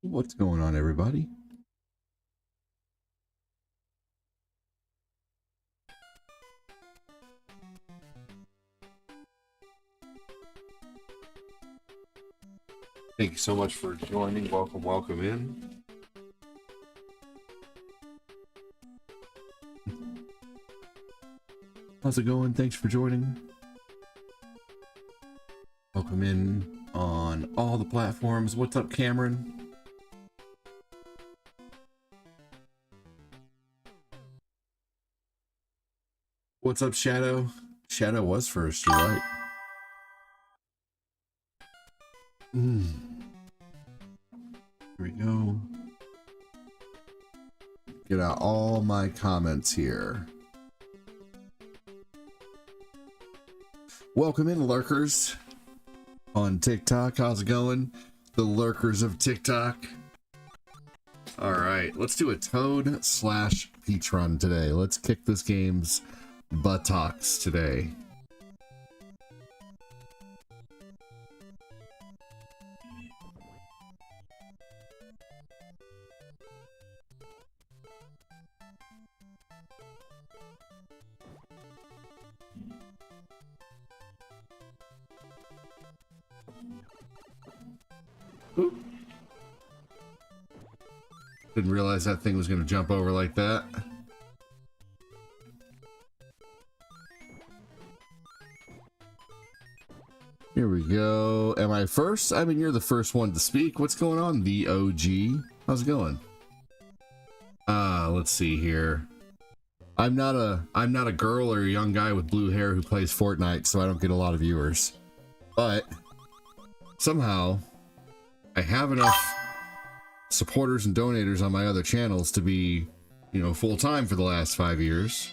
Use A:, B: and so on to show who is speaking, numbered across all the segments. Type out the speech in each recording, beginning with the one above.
A: What's going on, everybody? Thank you so much for joining. Welcome in. How's it going? Thanks for joining. Welcome in on all the platforms. What's up, Cameron? What's up, Shadow? Shadow was first, you're right. Here we go. Get out all my comments here. Welcome in, lurkers on TikTok. How's it going? The lurkers of TikTok. All right, let's do a Toad slash Peach run today. Let's kick this game's buttocks today. Ooh. Didn't realize that thing was going to jump over like that. Here we go. Am I first? I mean, you're the first one to speak. What's going on, the OG? How's it going? Let's see here. I'm not a girl or a young guy with blue hair who plays Fortnite, so I don't get a lot of viewers. But somehow I have enough supporters and donators on my other channels to be, you know, full-time for the last 5 years.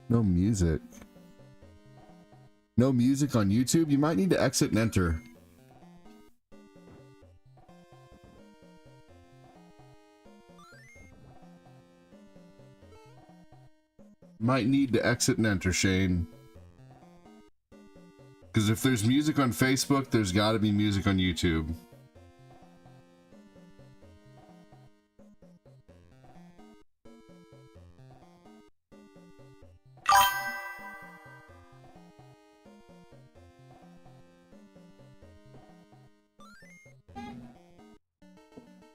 A: No music. No music on YouTube? You might need to exit and enter. Might need to exit and enter, Shane. Because if there's music on Facebook, there's got to be music on YouTube.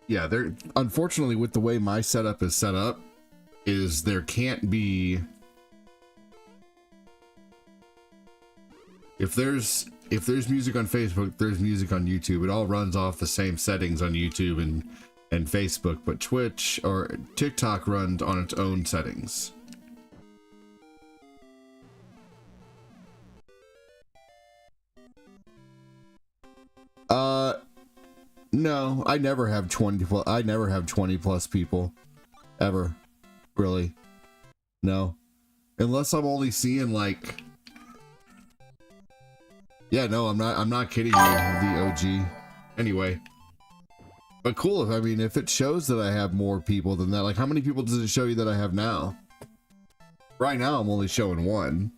A: Yeah, there. Unfortunately, with the way my setup is set up, is there can't be. If there's music on Facebook, there's music on YouTube. It all runs off the same settings on YouTube and Facebook, but Twitch or TikTok runs on its own settings. No, I never have 20 plus people ever. Really. No. Unless I'm only seeing like. Yeah, no, I'm not kidding you, the OG. Anyway. But cool, if it shows that I have more people than that, like how many people does it show you that I have now? Right now I'm only showing one.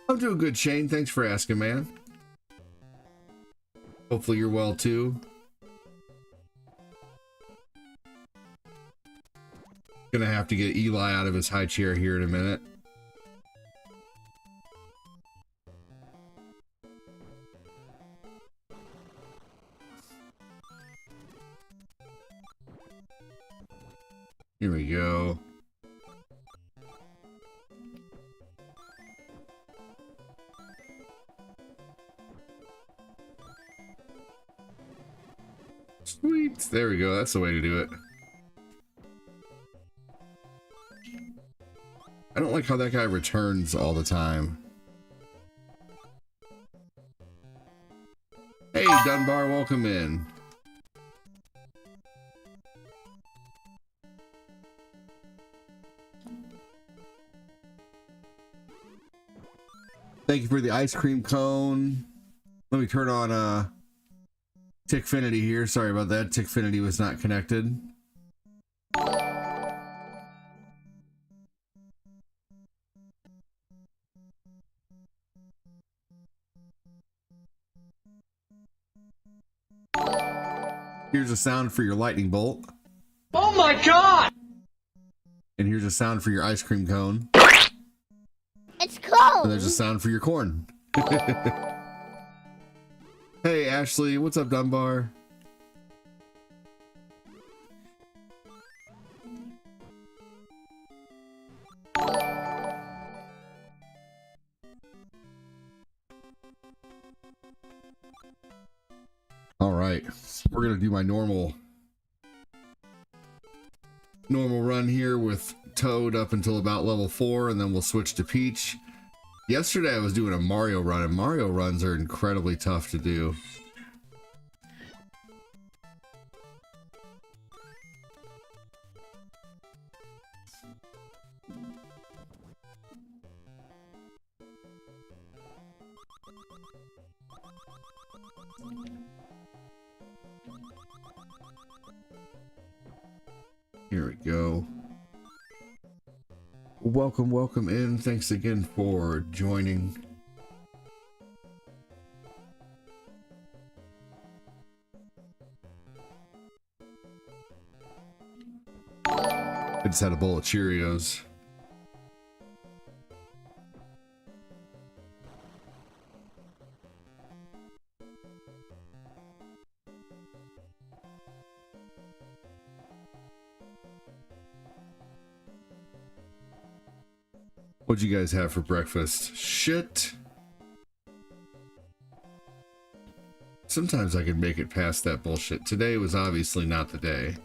A: I'm doing good, Shane. Thanks for asking, man. Hopefully you're well too. Gonna have to get Eli out of his high chair here in a minute. Here we go. Sweet. There we go. That's the way to do it. I don't like how that guy returns all the time. Hey, Dunbar, welcome in. Thank you for the ice cream cone. Let me turn on Tickfinity here. Sorry about that. Tickfinity was not connected. Here's a sound for your lightning bolt.
B: Oh my god!
A: And here's a sound for your ice cream cone.
C: It's cold.
A: And there's a sound for your corn. Hey, Ashley, what's up, Dunbar? All right, we're gonna do my normal run here with Toad up until about level 4, and then we'll switch to Peach. Yesterday I was doing a Mario run, and Mario runs are incredibly tough to do. Here we go. Welcome in. Thanks again for joining. I just had a bowl of Cheerios. What'd you guys have for breakfast? Shit. Sometimes I can make it past that bullshit. Today was obviously not the day.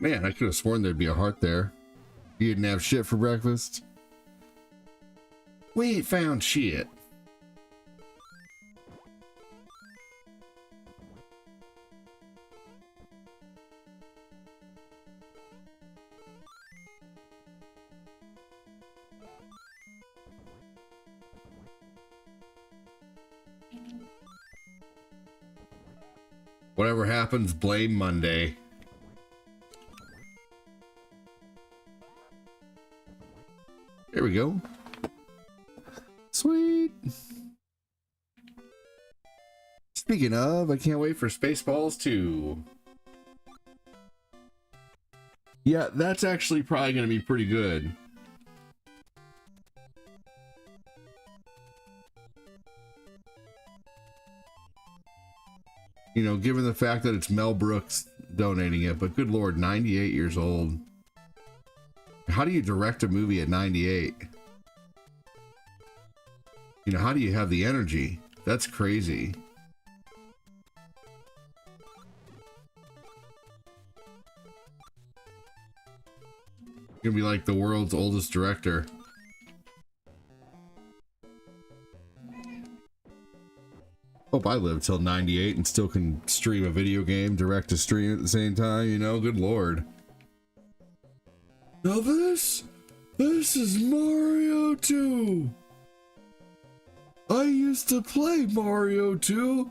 A: Man, I could have sworn there'd be a heart there. You didn't have shit for breakfast? We ain't found shit. Whatever happens, blame Monday. There we go. Sweet. Speaking of, I can't wait for Spaceballs 2. Yeah, that's actually probably going to be pretty good. You know, given the fact that it's Mel Brooks donating it, but good Lord, 98 years old. How do you direct a movie at 98? You know, how do you have the energy? That's crazy. You're gonna be like the world's oldest director. Hope I live till 98 and still can stream a video game, direct a stream at the same time, you know, good Lord. Now this is Mario 2. I used to play Mario 2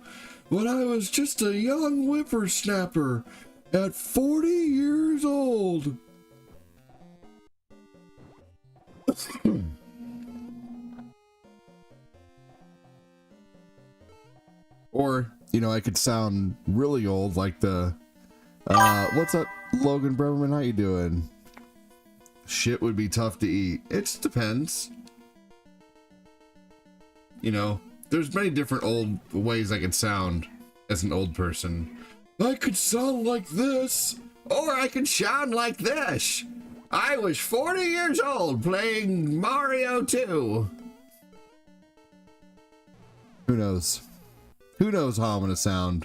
A: when I was just a young whippersnapper at 40 years old. Or, you know, I could sound really old like the, what's up, Logan Bremerman, how you doing? Shit would be tough to eat. It just depends. You know, there's many different old ways I could sound as an old person. I could sound like this, or I could sound like this. I was 40 years old playing Mario 2. Who knows? Who knows how I'm gonna sound?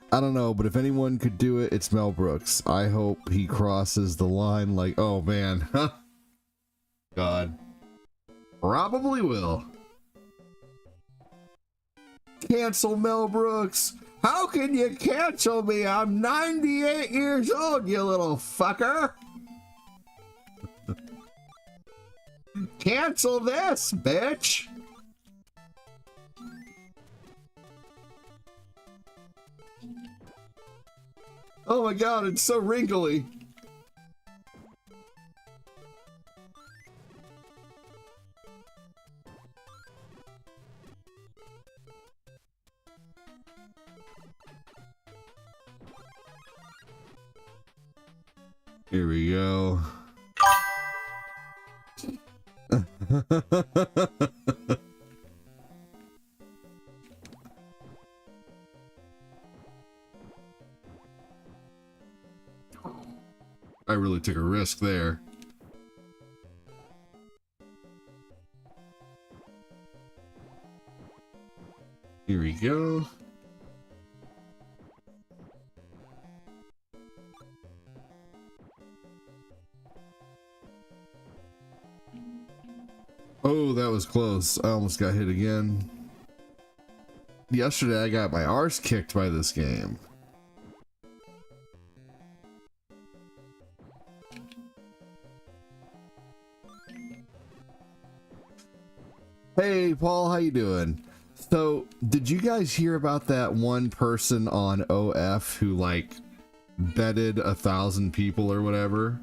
A: I don't know, but if anyone could do it, it's Mel Brooks. I hope he crosses the line like, oh man, huh? God. Probably will. Cancel Mel Brooks. How can you cancel me? I'm 98 years old, you little fucker. Cancel this, bitch. Oh my god, it's so wrinkly. Here we go. I really took a risk there. Here we go. Oh, that was close. I almost got hit again. Yesterday I got my arse kicked by this game. Hey Paul, how you doing? So, did you guys hear about that one person on OF who like betted 1,000 people or whatever?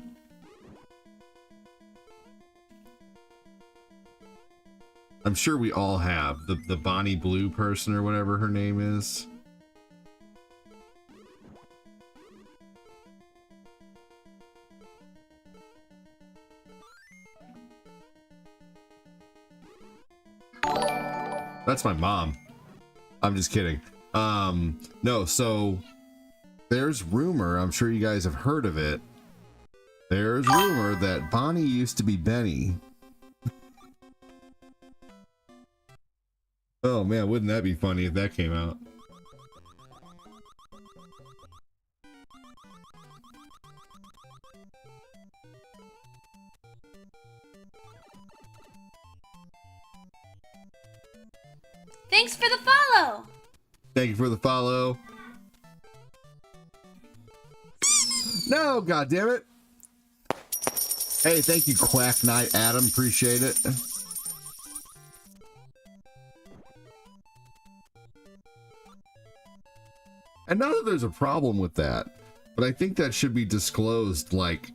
A: I'm sure we all have. The Bonnie Blue person or whatever her name is. That's my mom. I'm just kidding. No, so there's rumor, I'm sure you guys have heard of it. There's rumor that Bonnie used to be Benny. Oh man, wouldn't that be funny if that came out?
D: Thanks for the follow.
A: Thank you for the follow. No, god damn it. Hey, thank you, Quack Knight Adam. Appreciate it. And not that there's a problem with that, but I think that should be disclosed like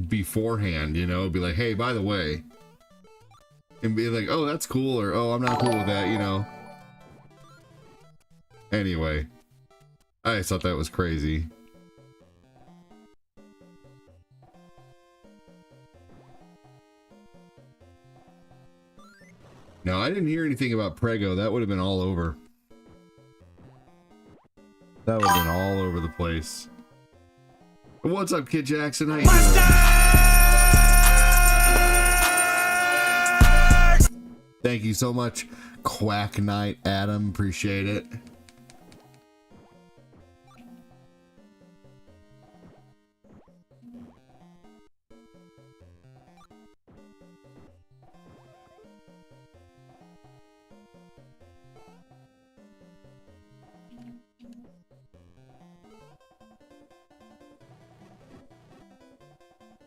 A: beforehand, you know, be like, hey, by the way, and be like, oh, that's cool, or oh, I'm not cool with that, you know. Anyway, I just thought that was crazy. No, I didn't hear anything about Prego. That would have been all over. That would have been all over the place. What's up, Kid Jackson? How you doing? Thank you so much, Quack Knight Adam. Appreciate it.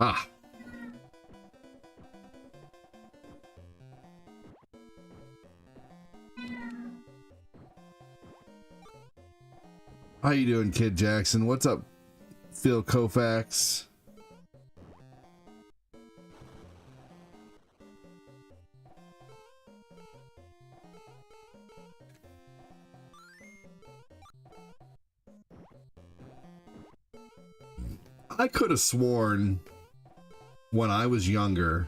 A: Ah. How you doing, Kid Jackson? What's up, Phil Koufax? I could have sworn when I was younger,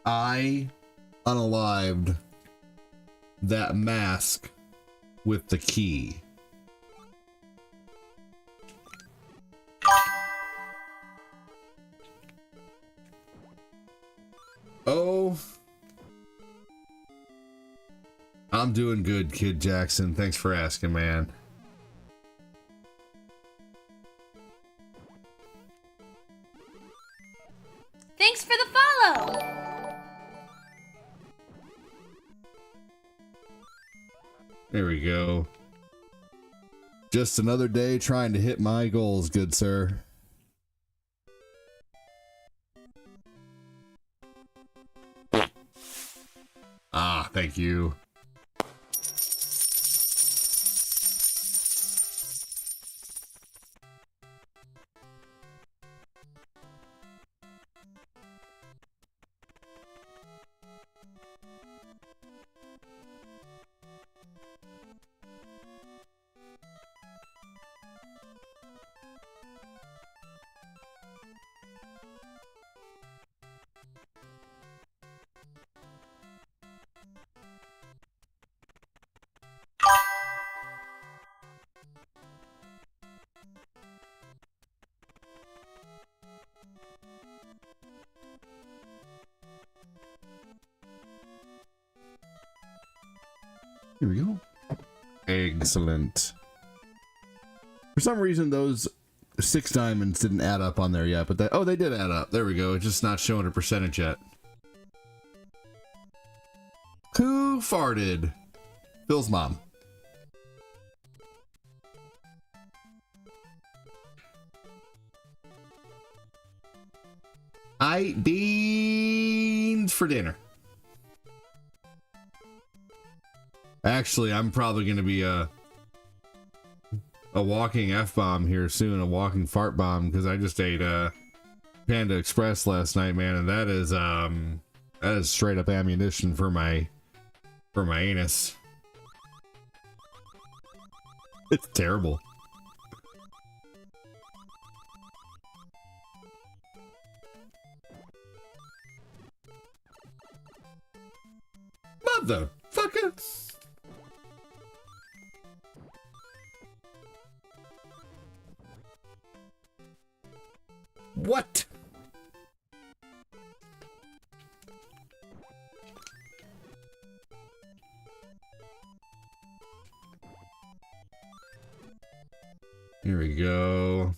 A: I unalived that mask with the key. Oh, I'm doing good, Kid Jackson. Thanks for asking, man.
D: Thanks for the follow.
A: There we go. Just another day trying to hit my goals, good sir. Thank you. Here we go. Excellent. For some reason, those 6 diamonds didn't add up on there yet, but they, oh, they did add up. There we go. It's just not showing a percentage yet. Who farted? Phil's mom. I ate beans for dinner. Actually, I'm probably going to be a walking F-bomb here soon, a walking fart bomb, because I just ate Panda Express last night, man, and that is straight up ammunition for my anus. It's terrible. Motherfucker. What? Here we go.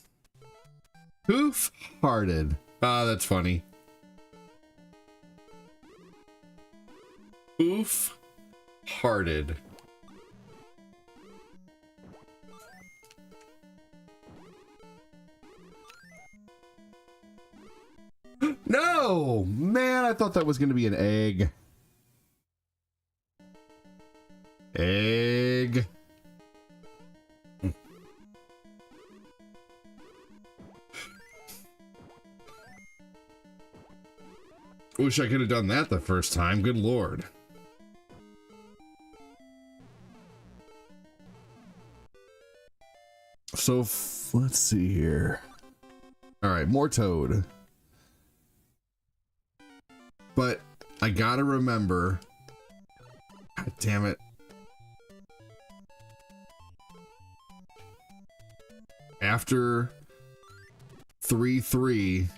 A: Who farted? Ah, that's funny. Oof hearted. No, man, I thought that was going to be an egg. Egg. Wish I could have done that the first time. Good Lord. So let's see here. All right, more toad. But I gotta remember. God damn it. After 3-3,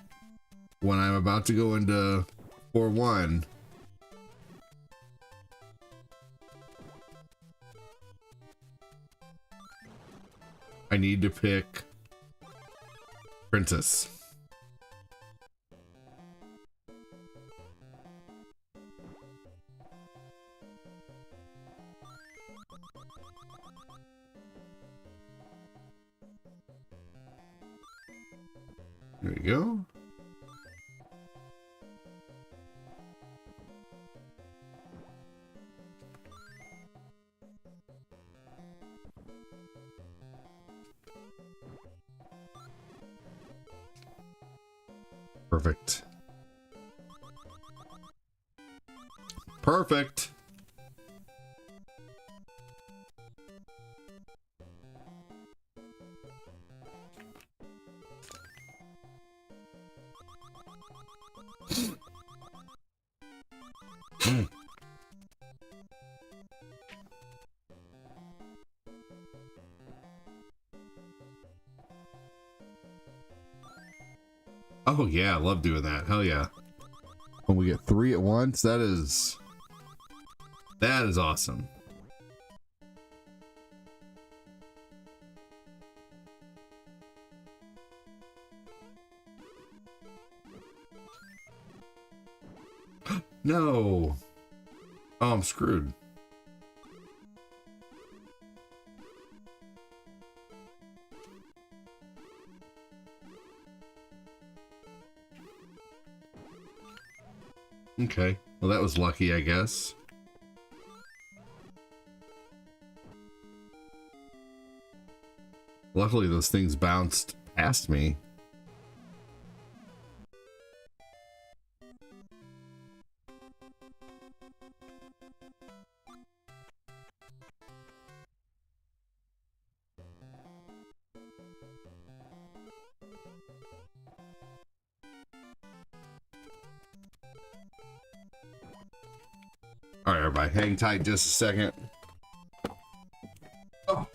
A: when I'm about to go into 4-1, I need to pick Princess. There we go. Perfect. Perfect. Oh yeah, I love doing that. Hell yeah. When we get 3 at once, that is awesome. No. Oh, I'm screwed. Okay, well that was lucky, I guess. Luckily, those things bounced past me. All right, everybody, hang tight just a second. Oh.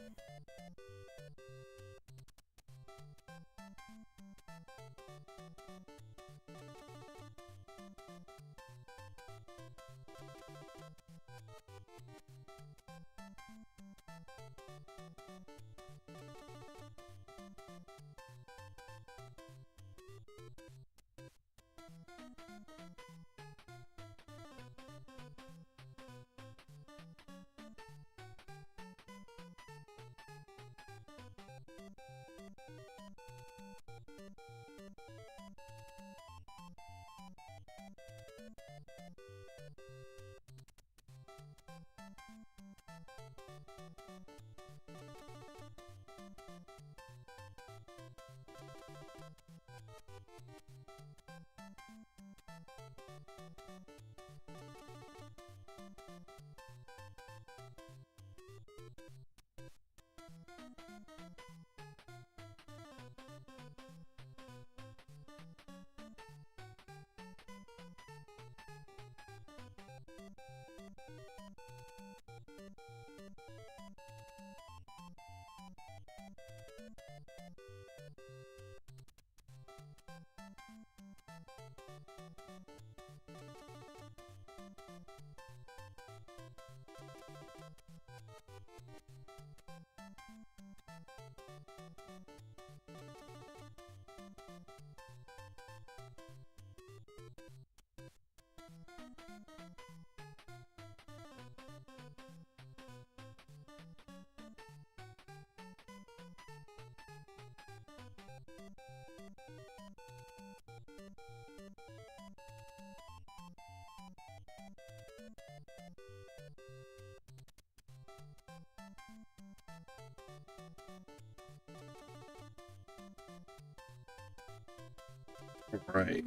A: All right.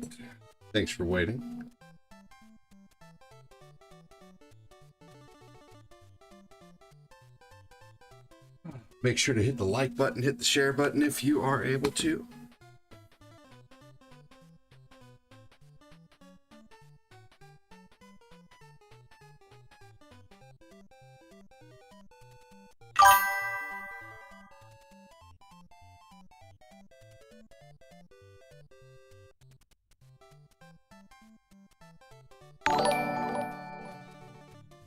A: Thanks for waiting. Make sure to hit the like button, hit the share button if you are able to.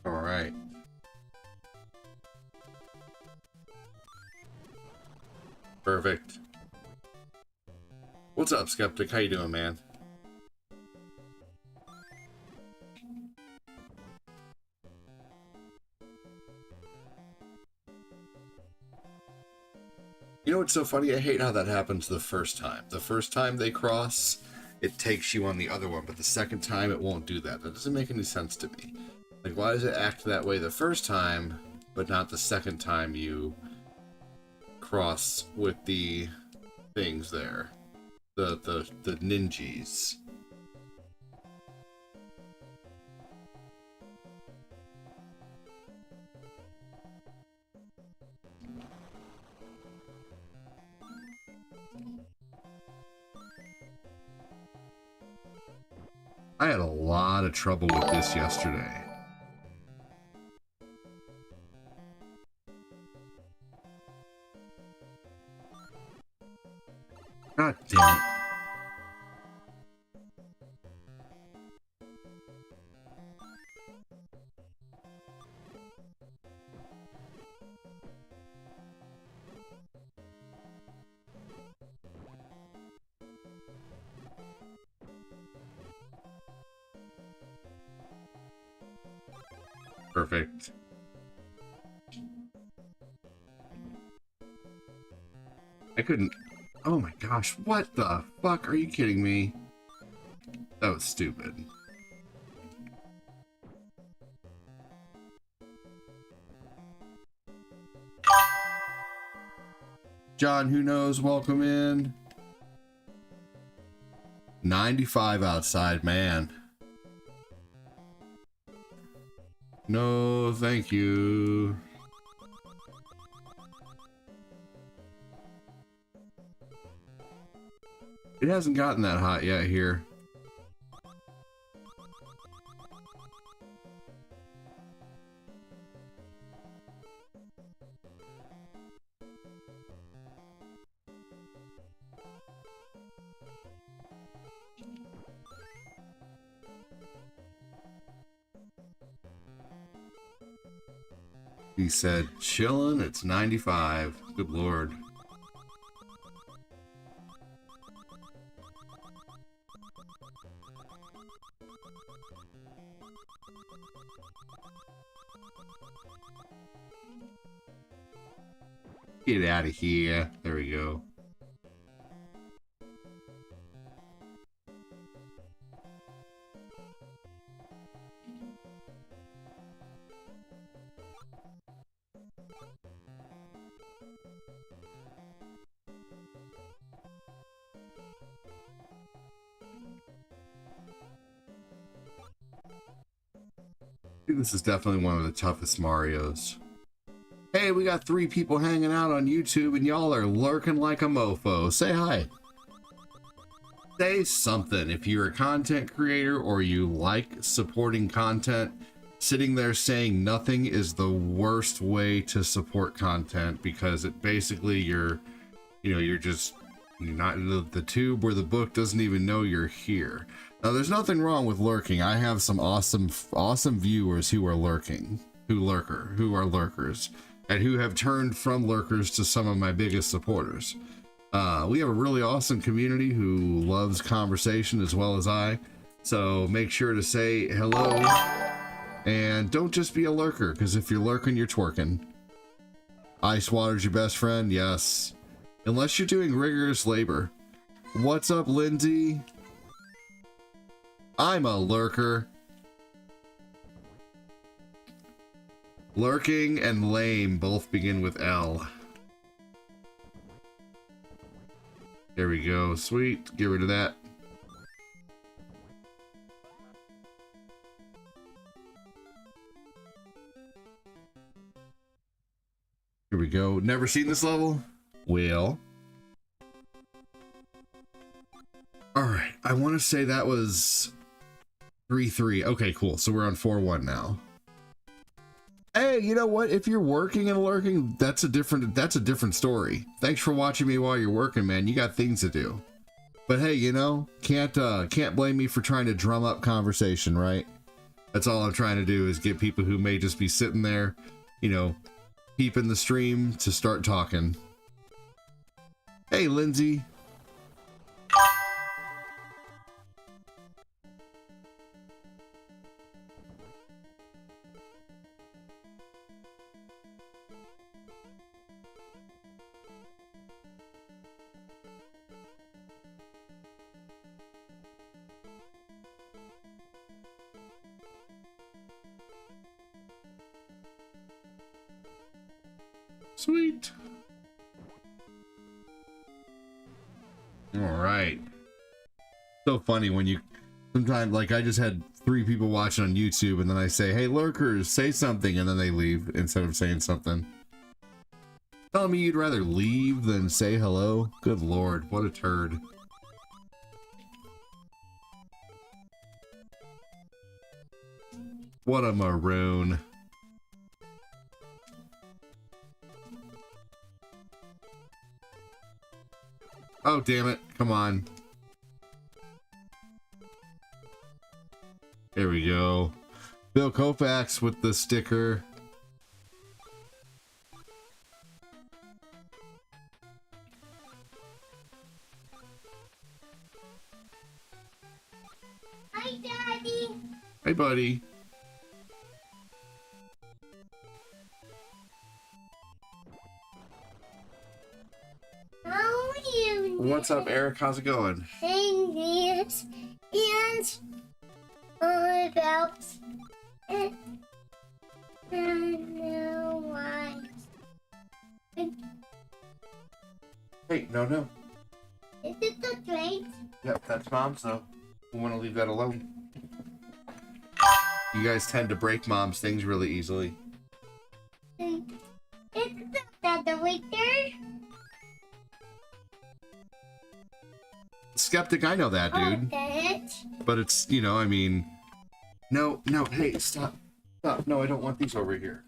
A: All right. Perfect. What's up, Skeptic? How you doing, man? You know what's so funny? I hate how that happens the first time. The first time they cross, it takes you on the other one, but the second time it won't do that. That doesn't make any sense to me. Like, why does it act that way the first time, but not the second time you cross with the things there? The ninjas. I had a lot of trouble with this yesterday. God damn it. Perfect. I couldn't. Oh my gosh, what the fuck? Are you kidding me? That was stupid. John, who knows? Welcome in. 95 outside, man. No, thank you. It hasn't gotten that hot yet here. He said, chillin', it's 95. Good Lord. Get out of here. There we go. This is definitely one of the toughest Marios. Hey, we got 3 people hanging out on YouTube and y'all are lurking like a mofo. Say hi. Say something. If you're a content creator or you like supporting content, sitting there saying nothing is the worst way to support content, because it basically you're not, the tube or the book doesn't even know you're here. Now, there's nothing wrong with lurking. I have some awesome viewers who are lurking, who are lurkers, and who have turned from lurkers to some of my biggest supporters. We have a really awesome community who loves conversation as well as I. So make sure to say hello, and don't just be a lurker, because if you're lurking, you're twerking. Ice water's your best friend, yes. Unless you're doing rigorous labor. What's up, Lindsay? I'm a lurker. Lurking and lame both begin with L. There we go. Sweet. Get rid of that. Here we go. Never seen this level? Well. Alright. I want to say that was 3-3. Okay, cool. So we're on 4-1 now. Hey, you know what? If you're working and lurking, that's a different story. Thanks for watching me while you're working, man. You got things to do. But hey, you know, can't blame me for trying to drum up conversation, right? That's all I'm trying to do, is get people who may just be sitting there, you know, peeping the stream to start talking. Hey, Lindsay. Sweet. All right. So funny when you sometimes, like, I just had 3 people watching on YouTube and then I say, hey, lurkers, say something, and then they leave instead of saying something. Telling me you'd rather leave than say hello? Good Lord, what a turd. What a maroon. Oh, damn it. Come on. There we go. Bill Koufax with the sticker.
C: Hi, Daddy.
A: Hey, buddy.
C: How are you?
A: What's up, Eric? How's it going?
C: Saying this and all about it. I know why.
A: Hey, no.
C: Is it the drink?
A: Yep, that's Mom's though. We want to leave that alone. You guys tend to break Mom's things really easily.
C: Is that the waiter?
A: Skeptic, I know that, dude.
C: That.
A: But it's, you know, I mean... No, hey, stop. Stop. No, I don't want these over here.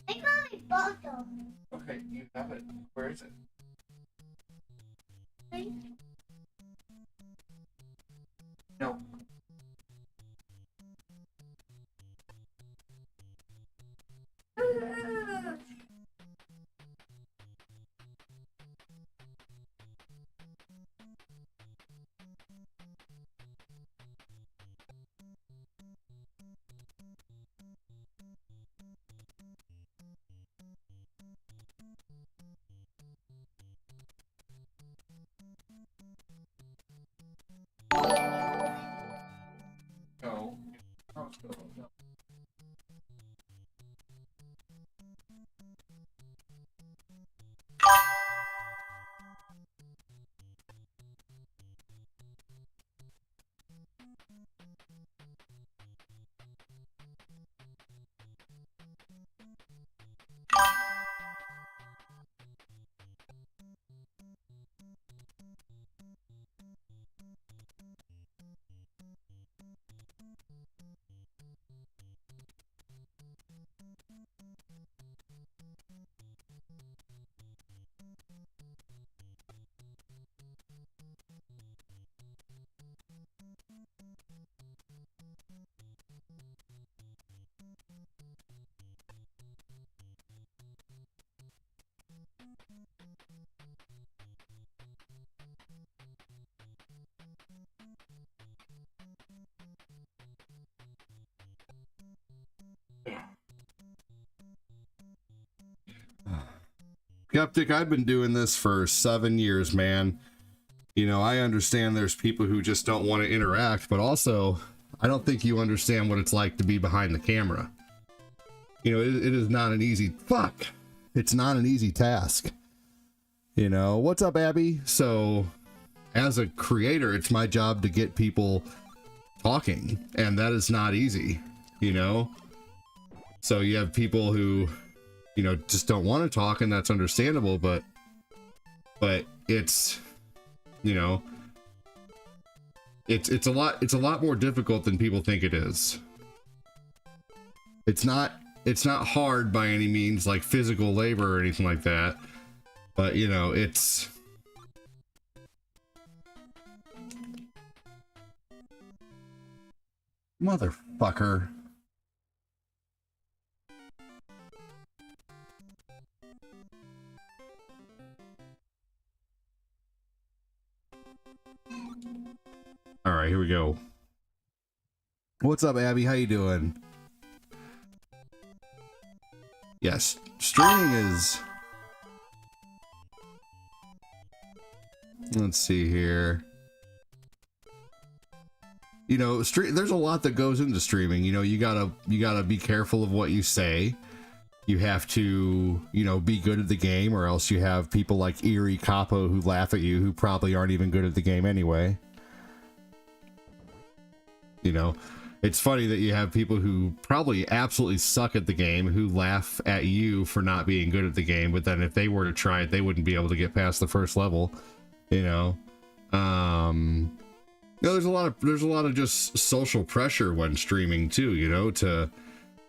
C: I got my bottle.
A: Okay, you have it. Where is it? No. No. No. Skeptic, I've been doing this for 7 years, man. You know, I understand there's people who just don't want to interact, but also, I don't think you understand what it's like to be behind the camera. You know, it is not an easy... Fuck! It's not an easy task. You know, what's up, Abby? So, as a creator, it's my job to get people talking, and that is not easy, you know? So you have people who... you know, just don't want to talk, and that's understandable, but it's, you know, it's a lot more difficult than people think it is. It's not hard by any means, like physical labor or anything like that, but you know, it's motherfucker. All right, here we go. What's up, Abby? How you doing? Yes, streaming is... Let's see here. You know, there's a lot that goes into streaming. You know, you gotta be careful of what you say. You have to, you know, be good at the game, or else you have people like Eerie Capo who laugh at you, who probably aren't even good at the game anyway. You know, it's funny that you have people who probably absolutely suck at the game who laugh at you for not being good at the game, but then if they were to try it, they wouldn't be able to get past the first level, you know. No, there's a lot of just social pressure when streaming too, you know, to,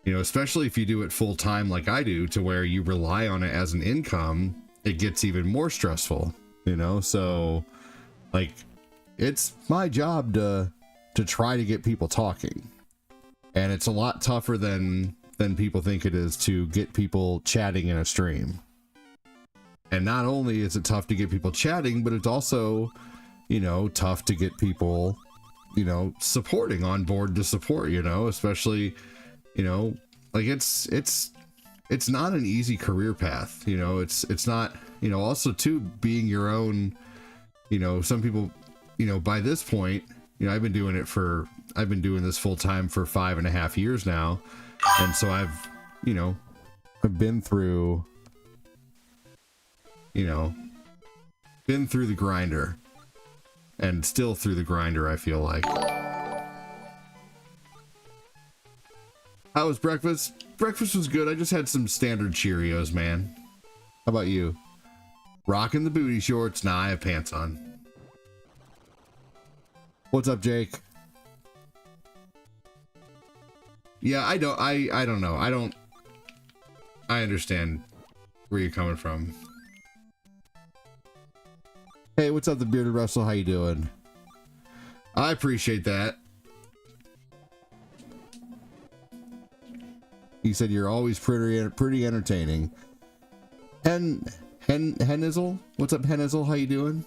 A: you know, especially if you do it full time like I do, to where you rely on it as an income, it gets even more stressful, you know. So like, it's my job to try to get people talking, and it's a lot tougher than people think it is to get people chatting in a stream. And not only is it tough to get people chatting, but it's also, you know, tough to get people, you know, supporting, on board to support, you know, especially, you know, like it's not an easy career path, you know. It's not, you know, also too, being your own, you know, some people, you know, by this point, you know, I've been doing this full time for 5.5 years now. And so I've been through you know, been through the grinder. And still through the grinder, I feel like. How was breakfast? Breakfast was good. I just had some standard Cheerios, man. How about you? Rocking the booty shorts. Nah, I have pants on. What's up, Jake? Yeah, I don't know. I understand where you're coming from. Hey, what's up, the Bearded Russell? How you doing? I appreciate that. He said you're always pretty entertaining. Henizzle? What's up, Henizzle? How you doing?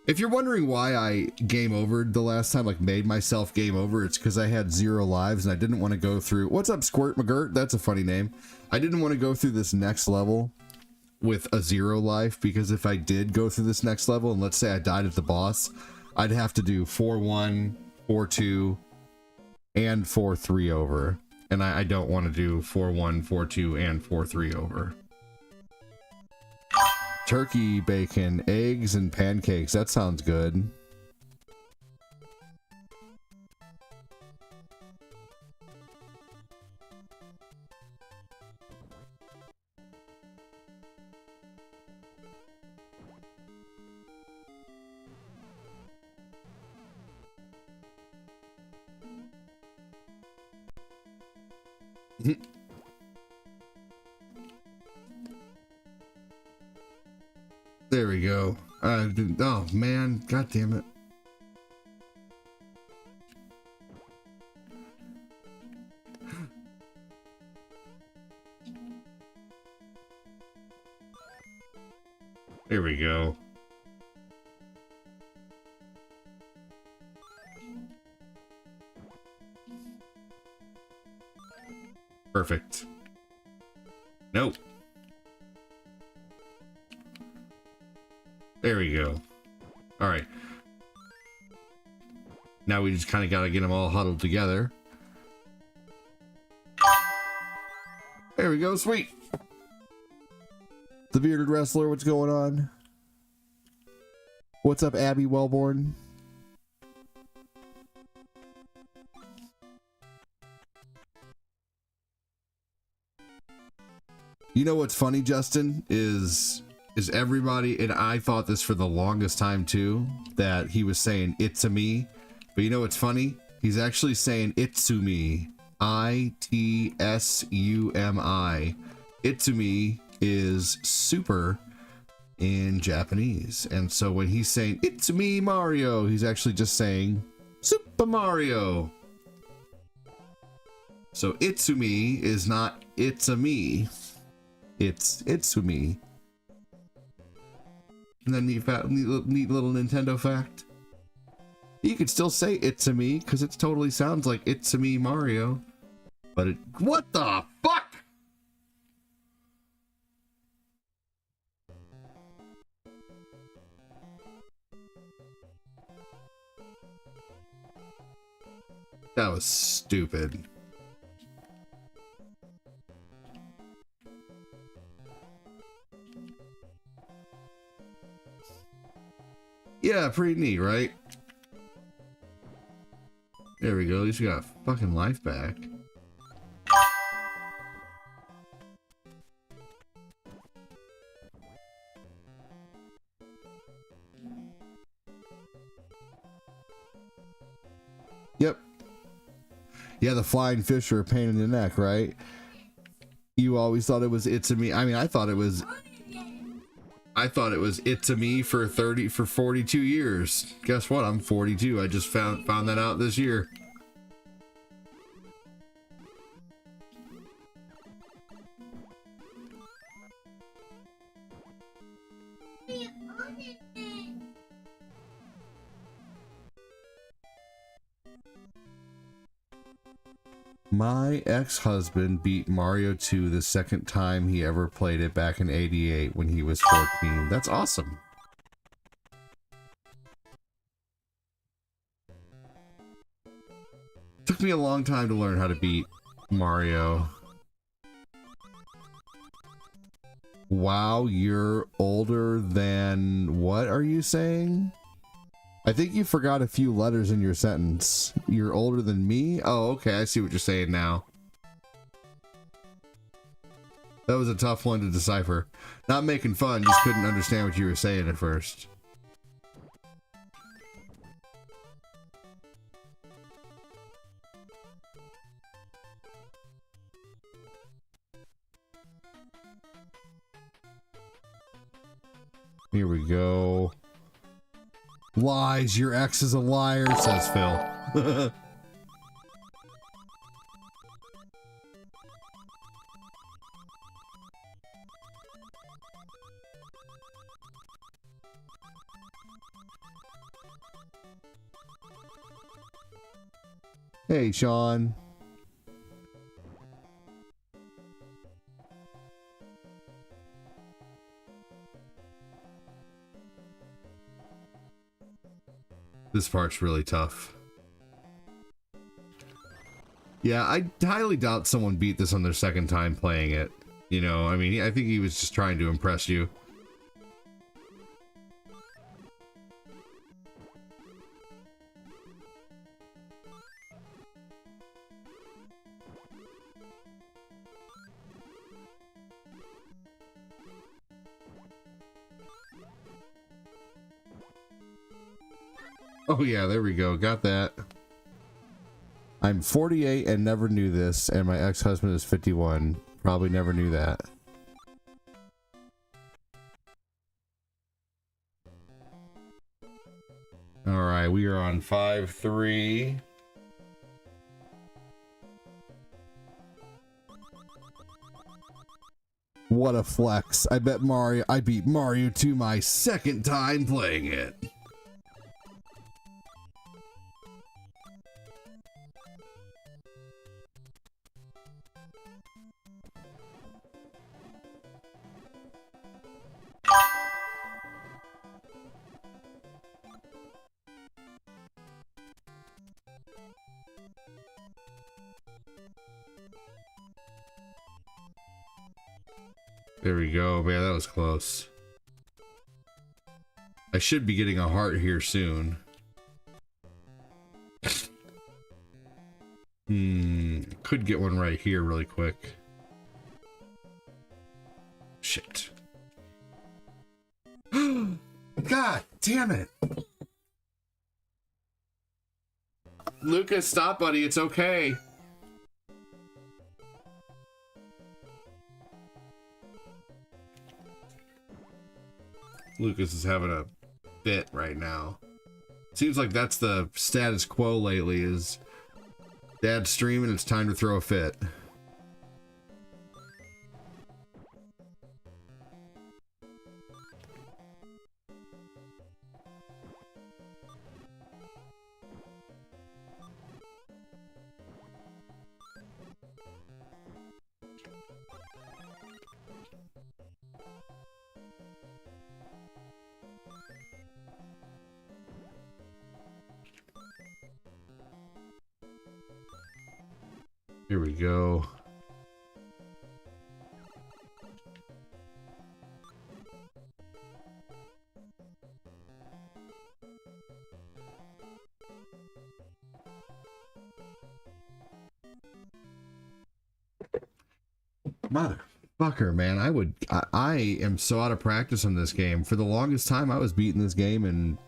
A: If you're wondering why I game overed the last time, like made myself game over, it's because I had 0 lives and I didn't want to go through... What's up, Squirt McGirt? That's a funny name. I didn't want to go through this next level with a 0 life, because if I did go through this next level and let's say I died at the boss, I'd have to do 4-1, 4-2, and 4-3 over. And I don't want to do 4-1, 4-2, and 4-3 over. Turkey, bacon, eggs, and pancakes. That sounds good. There we go. Oh man, god damn it. There we go. Perfect. Nope. There we go. All right. Now we just kind of got to get them all huddled together. There we go. Sweet. The Bearded Wrestler, what's going on? What's up, Abby Wellborn? You know what's funny, Justin, is everybody, and I thought this for the longest time too, that he was saying it's a me, but you know what's funny? He's actually saying Itsumi. Itsumi. Itsumi is super in Japanese, and so when he's saying it's me Mario, he's actually just saying Super Mario. So Itsumi is not it's a me, it's Itsumi. And then neat little Nintendo fact. You could still say it's a me because it totally sounds like it's a me Mario, but it, what the fuck? That was stupid. Yeah, pretty neat, right? There we go. At least we got fucking life back. Yep. Yeah, the flying fish are a pain in the neck, right? You always thought it was it's a me. I mean, I thought it was it's a me for 42 years. Guess what? I'm 42. I just found that out this year. My ex-husband beat Mario 2 the second time he ever played it back in '88 when he was 14. That's awesome. Took me a long time to learn how to beat Mario. Wow, you're older than what are you saying? I think you forgot a few letters in your sentence. You're older than me? Oh, okay, I see what you're saying now. That was a tough one to decipher. Not making fun, just couldn't understand what you were saying at first. Here we go. Lies, your ex is a liar, says Phil. Hey, Sean. This part's really tough. Yeah, I highly doubt someone beat this on their second time playing it. You know, I mean, I think he was just trying to impress you. Oh yeah, there we go. Got that. I'm 48 and never knew this, and my ex-husband is 51. Probably never knew that. All right, we are on 5-3. What a flex. I bet I beat Mario 2 my second time playing it. There we go. Man, that was close. I should be getting a heart here soon. Could get one right here really quick. Shit. God damn it. Lucas, stop, buddy. It's okay. Lucas is having a fit right now. Seems like that's the status quo lately, is Dad's streaming, it's time to throw a fit. Here we go. Motherfucker, man. I am so out of practice on this game. For the longest time, I was beating this game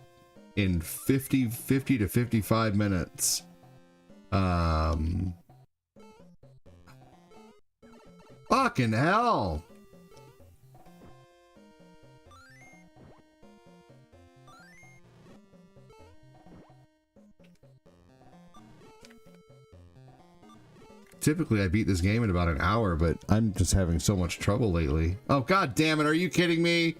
A: in 50 to 55 minutes. Fucking hell. Typically I beat this game in about an hour, but I'm just having so much trouble lately. Oh, god damn it, are you kidding me?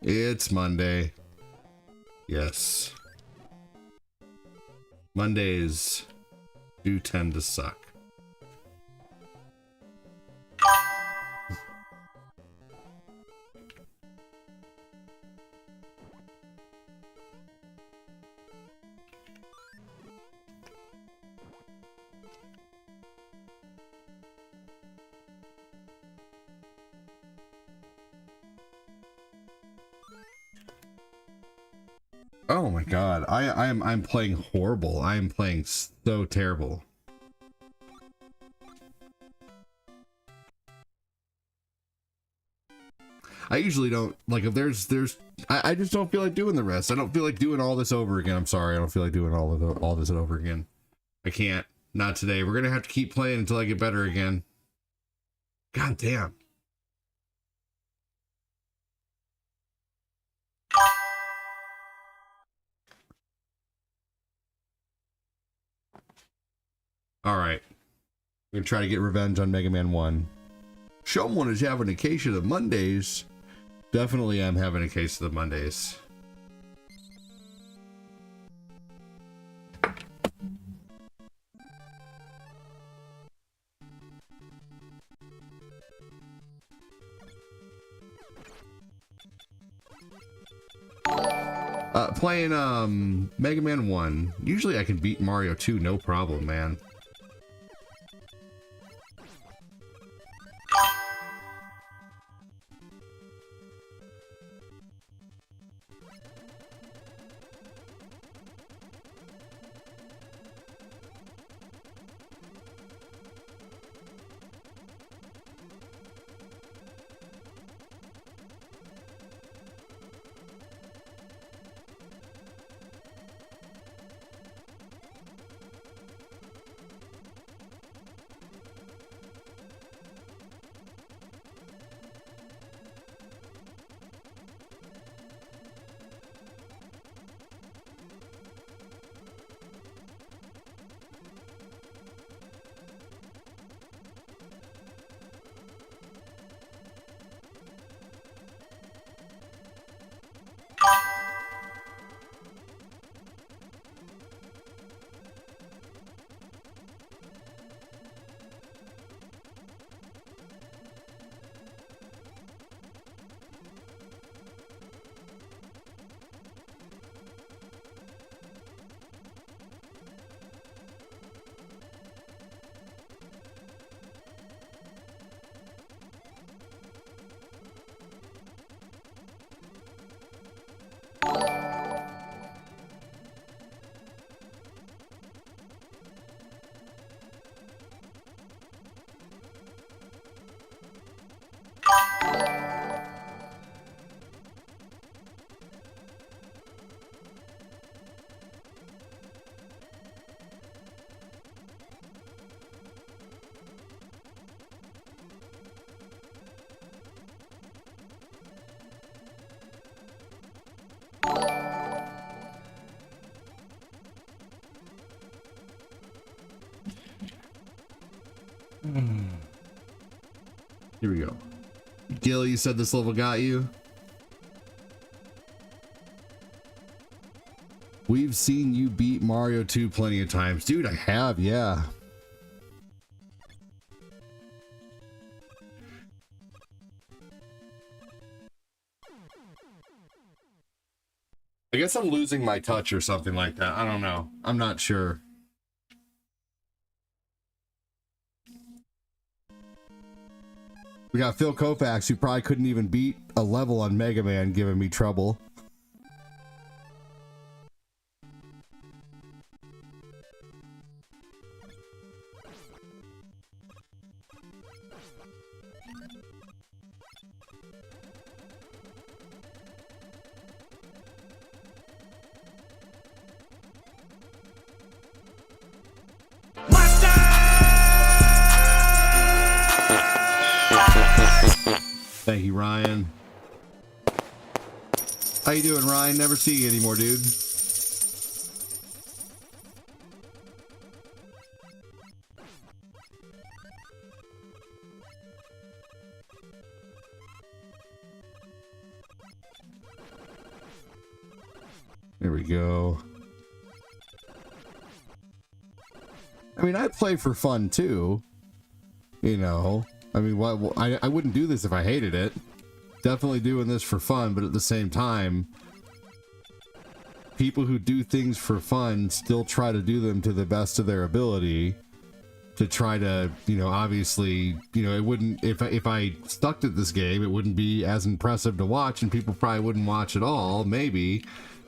A: It's Monday. Yes. Mondays do tend to suck. Oh my god, I'm playing horrible. I am playing so terrible. I usually don't like if there's I just don't feel like doing the rest. I don't feel like doing all this over again. I'm sorry, I don't feel like doing all this over again. I can't. Not today. We're gonna have to keep playing until I get better again. God damn. Alright. We're gonna try to get revenge on Mega Man 1. Someone is having a case of the Mondays. Definitely am having a case of the Mondays. Playing Mega Man 1. Usually I can beat Mario 2 no problem, man. Here we go. Gil, you said this level got you? We've seen you beat Mario 2 plenty of times. Dude, I have, yeah. I guess I'm losing my touch or something like that. I don't know. I'm not sure. We got Phil Koufax, who probably couldn't even beat a level on Mega Man, giving me trouble. Thank you, Ryan. How you doing, Ryan? Never see you anymore, dude. There we go. I mean, I play for fun too. You know, I mean, I wouldn't do this if I hated it. Definitely doing this for fun, but at the same time, people who do things for fun still try to do them to the best of their ability to try to, you know, obviously, you know, it wouldn't, if I stuck to this game, it wouldn't be as impressive to watch, and people probably wouldn't watch at all. Maybe,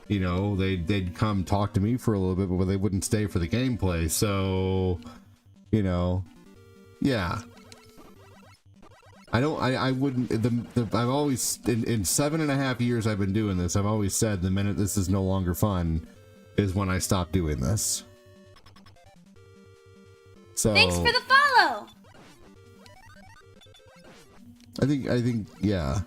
A: you know, they'd come talk to me for a little bit, but they wouldn't stay for the gameplay. So, you know, yeah. I wouldn't, I've always, in 7.5 years I've been doing this, I've always said the minute this is no longer fun is when I stop doing this. So,
D: Thanks for the follow.
A: I think, yeah.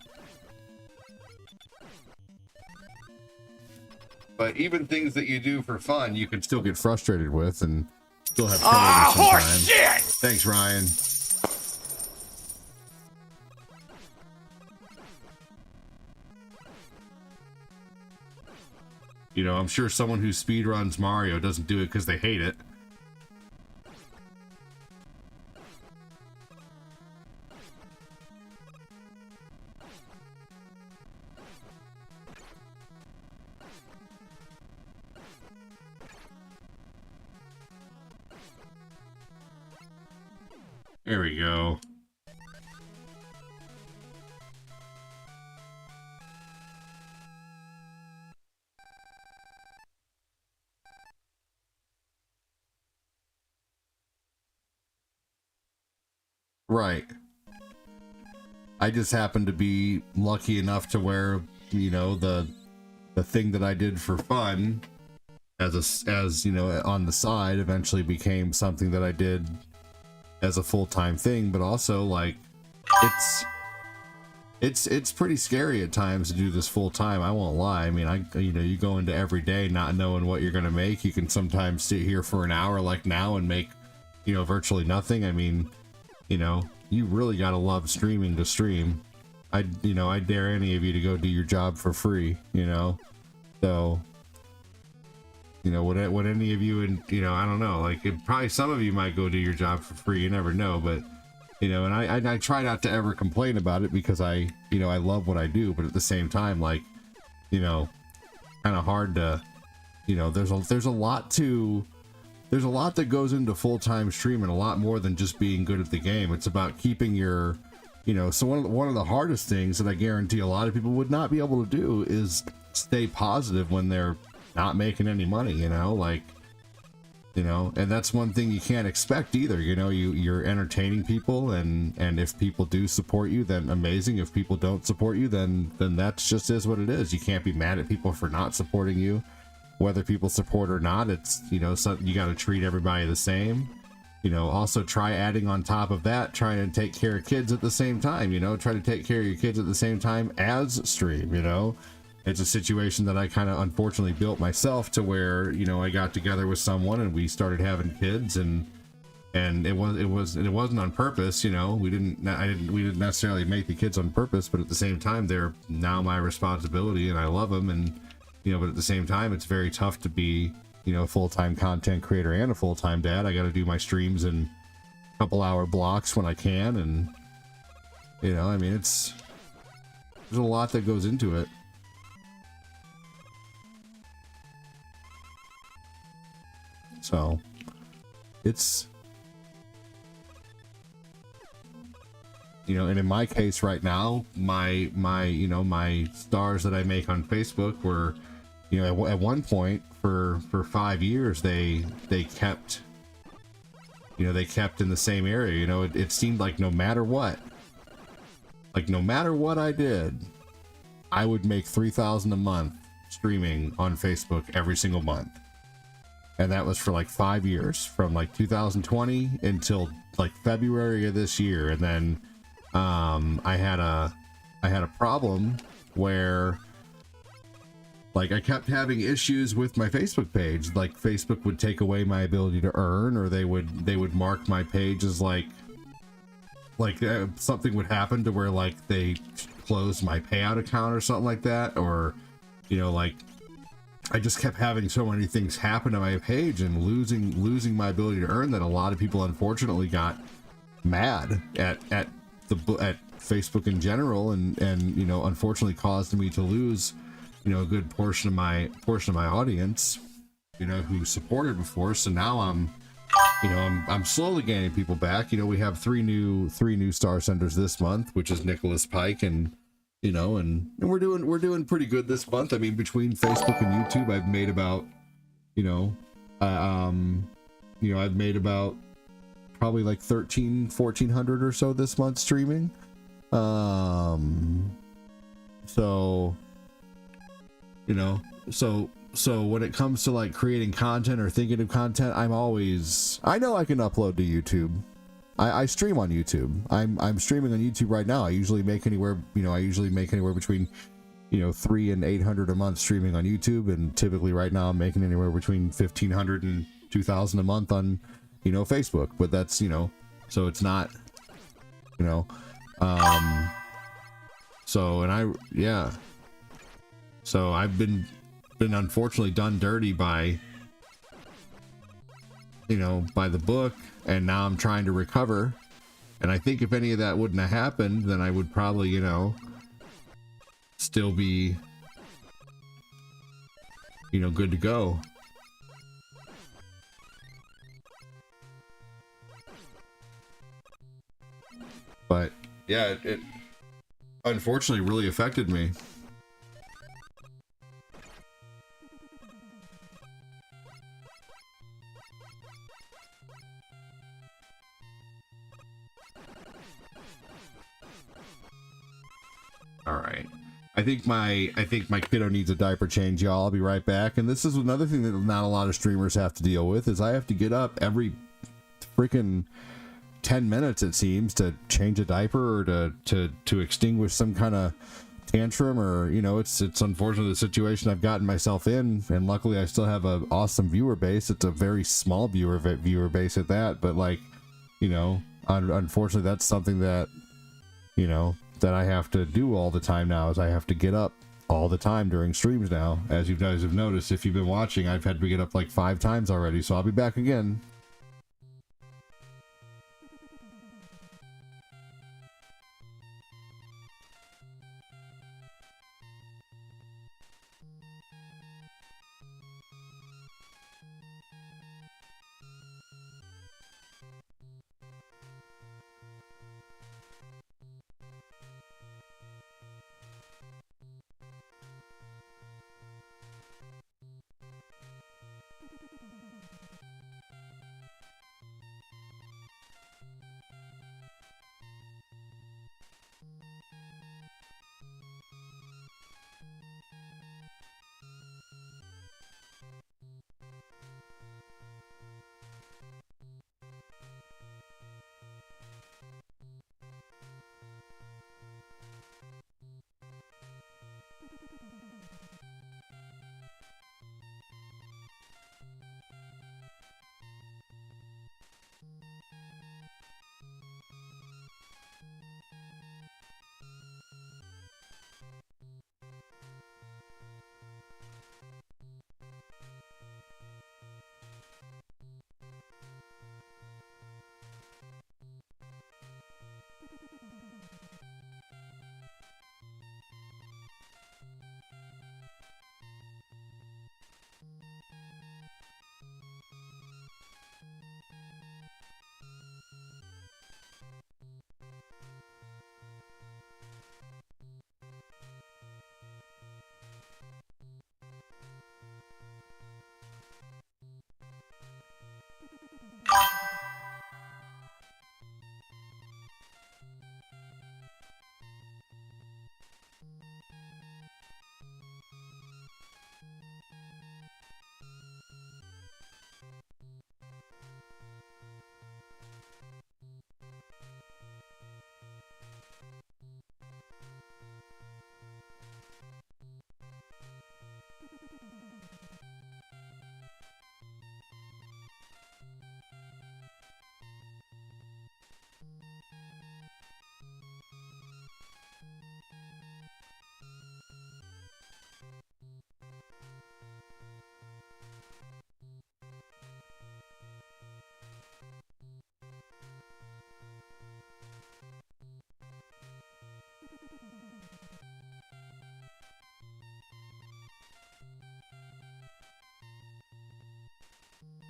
A: But even things that you do for fun, you can still get frustrated with and still have trouble sometimes.
B: Shit!
A: Thanks, Ryan. You know, I'm sure someone who speedruns Mario doesn't do it because they hate it. There we go. Right. I just happened to be lucky enough to where, you know, the thing that I did for fun as you know, on the side eventually became something that I did as a full-time thing. But also, like, it's pretty scary at times to do this full-time. I won't lie. I mean, you know, you go into every day not knowing what you're gonna make. You can sometimes sit here for an hour like now and make, you know, virtually nothing. I mean, you know, you really gotta love streaming to stream. I dare any of you to go do your job for free, you know. So, you know, would any of you, and you know, I don't know, like, probably some of you might go do your job for free, you never know. But you know, and I try not to ever complain about it because I love what I do. But at the same time, like, you know, kind of hard to, you know, there's a lot that goes into full-time streaming, a lot more than just being good at the game. It's about keeping your, you know, so one of the hardest things that I guarantee a lot of people would not be able to do is stay positive when they're not making any money, you know, like, you know, and that's one thing you can't expect either. You know, you're entertaining people, and if people do support you, then amazing. If people don't support you, then that's just is what it is. You can't be mad at people for not supporting you. Whether people support or not, it's, you know, something you got to treat everybody the same. You know, also try adding on top of that, trying to take care of kids at the same time, you know, try to take care of your kids at the same time as stream, you know. It's a situation that I kind of unfortunately built myself, to where, you know, I got together with someone and we started having kids, and it wasn't on purpose, you know. We didn't necessarily make the kids on purpose, but at the same time, they're now my responsibility and I love them. And you know, but at the same time, it's very tough to be, you know, a full-time content creator and a full-time dad. I got to do my streams in a couple-hour blocks when I can, and you know, I mean, there's a lot that goes into it. So it's, you know, and in my case right now, my you know, my stars that I make on Facebook were, you know, at one point for 5 years they kept, you know, they kept in the same area. You know, it seemed like no matter what I did, I would make $3,000 a month streaming on Facebook every single month. And that was for like 5 years, from like 2020 until like February of this year. And then I had a problem where, like, I kept having issues with my Facebook page. Like, Facebook would take away my ability to earn, or they would mark my page as like something would happen to where, like, they closed my payout account or something like that, or, you know, like, I just kept having so many things happen to my page and losing my ability to earn that a lot of people unfortunately got mad at Facebook in general, and you know, unfortunately caused me to lose, you know, a good portion of my audience, you know, who supported before. So now I'm slowly gaining people back. You know, we have three new star senders this month, which is Nicholas Pike, and you know, and we're doing pretty good this month. I mean, between Facebook and YouTube, I've made about, I've made about probably like 1,400 or so this month streaming. So, you know, so when it comes to like creating content or thinking of content, I know I can upload to YouTube. I stream on YouTube. I'm streaming on YouTube right now. I usually make anywhere between, you know, 300 and 800 a month streaming on YouTube, and typically right now I'm making anywhere between 1,500 and 2,000 a month on, you know, Facebook. But that's, you know, so it's not, you know, so I've been unfortunately done dirty by, you know, by the book, and now I'm trying to recover. And I think if any of that wouldn't have happened, then I would probably, you know, still be, you know, good to go. But yeah, it unfortunately really affected me. All right. I think my kiddo needs a diaper change, y'all. I'll be right back. And this is another thing that not a lot of streamers have to deal with, is I have to get up every freaking 10 minutes, it seems, to change a diaper or to extinguish some kind of tantrum, or, you know, it's unfortunate the situation I've gotten myself in, and luckily I still have an awesome viewer base. It's a very small viewer base at that, but like, you know, unfortunately that's something that, you know, that I have to do all the time now, is I have to get up all the time during streams now. As you guys have noticed, if you've been watching, I've had to get up like 5 times already, so I'll be back again.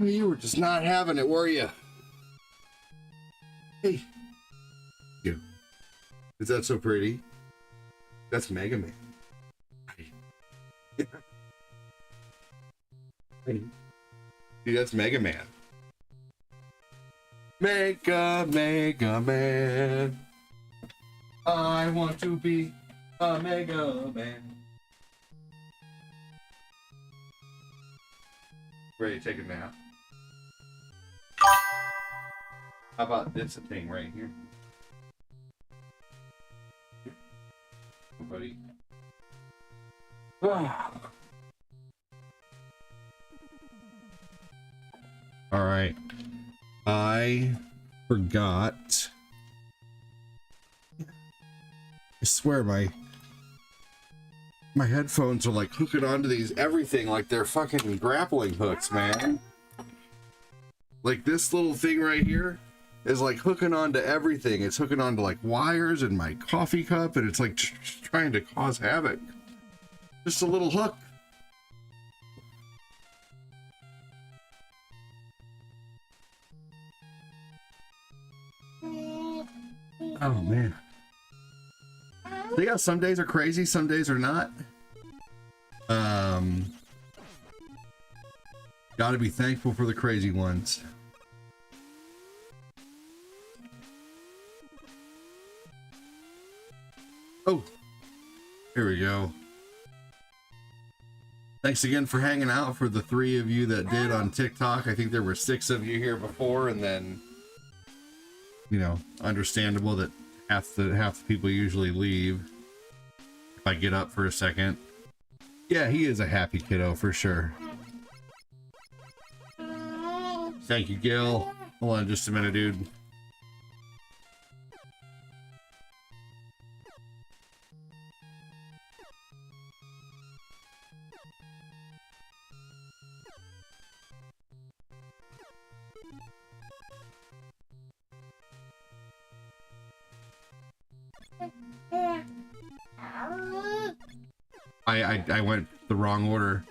A: You were just not having it, were you? Hey. You. Is that so pretty? That's Mega Man. Dude, that's Mega Man. Mega Man. I want to be a Mega Man. Ready to take a nap? How about this thing right here? Buddy. All right. I forgot. I swear my headphones are like hooking onto these everything like they're fucking grappling hooks, man. Like this little thing right here is like hooking onto everything. It's hooking onto like wires and my coffee cup, and it's like trying to cause havoc. Just a little hook. Oh man. So yeah, some days are crazy, some days are not. Gotta be thankful for the crazy ones. Oh, here we go. Thanks again for hanging out, for the 3 of you that did on TikTok. I think there were 6 of you here before, and then, you know, understandable that half the people usually leave if I get up for a second. Yeah, he is a happy kiddo for sure. Thank you, Gil. Hold on just a minute, dude. I went the wrong order.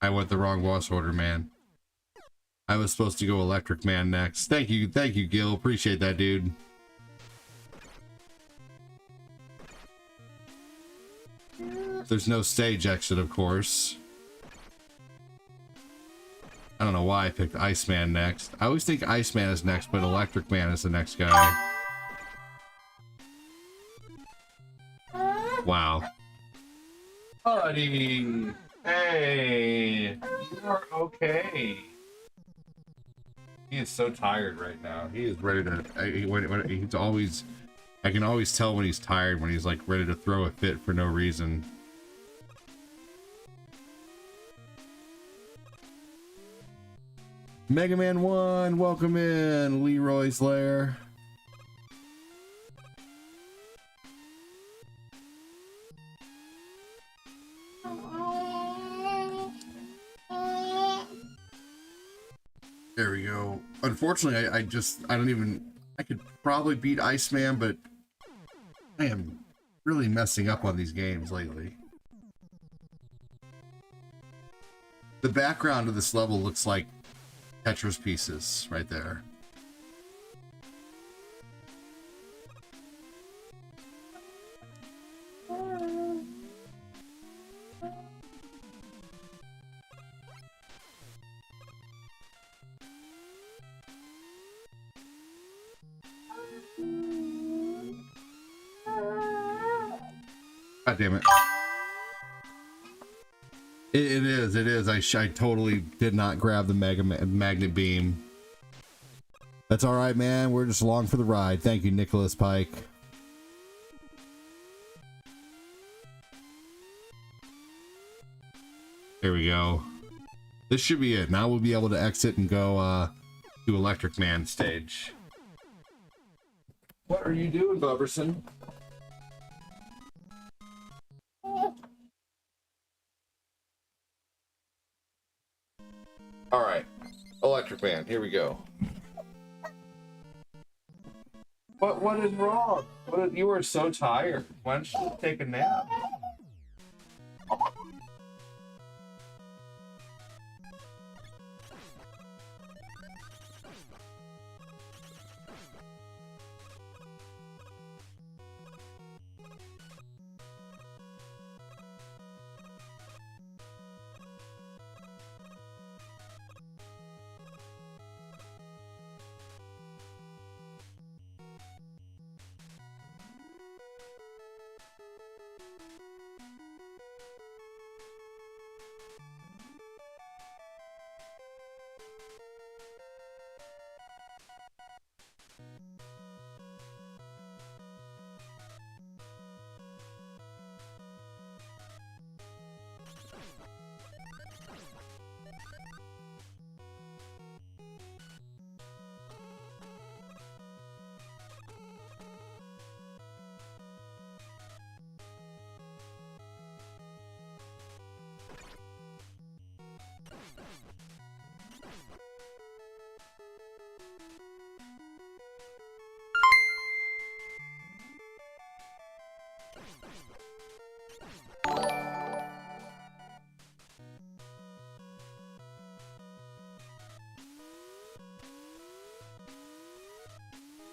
A: I went the wrong boss order, man. I was supposed to go Electric Man next. Thank you, Gil. Appreciate that, dude. There's no stage exit, of course. I don't know why I picked Iceman next. I always think Iceman is next, but Electric Man is the next guy. Wow. Buddy! Hey! You are okay. He is so tired right now. He is ready to... he's always... I can always tell when he's tired, when he's like ready to throw a fit for no reason. Mega Man 1, welcome in, Leroy's Lair. There we go. Unfortunately, I could probably beat Iceman, but I am really messing up on these games lately. The background of this level looks like Tetris pieces right there. God damn it. It is. I totally did not grab the magnet beam. That's all right, man. We're just along for the ride. Thank you, Nicholas Pike. There we go. This should be it. Now we'll be able to exit and go to Electric Man stage. What are you doing, Bubberson? All right, Electric Man, here we go. What is wrong? You are so tired. Why don't you take a nap?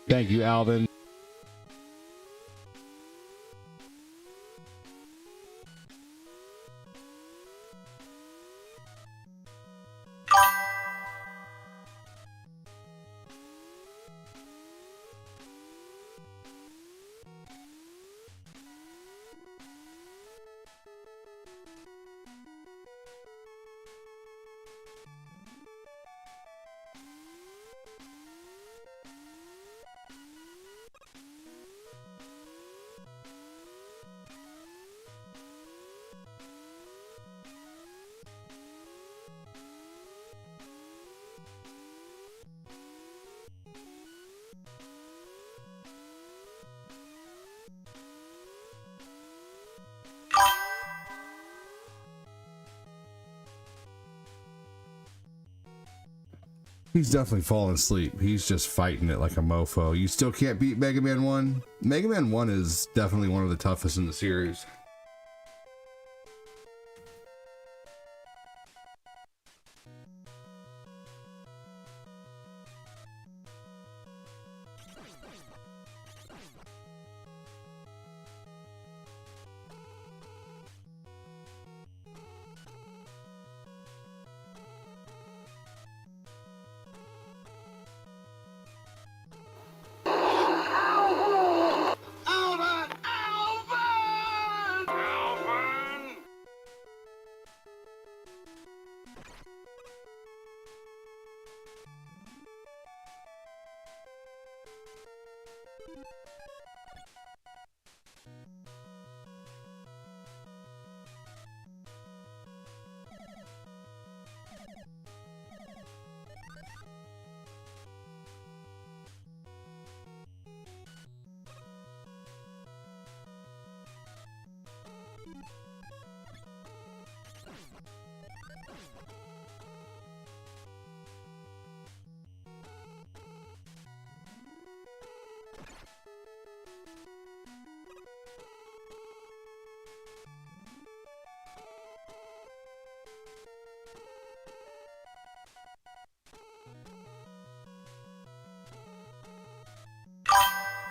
A: Thank you, Alvin. He's definitely fallen asleep. He's just fighting it like a mofo. You still can't beat Mega Man 1? Mega Man 1 is definitely one of the toughest in the series.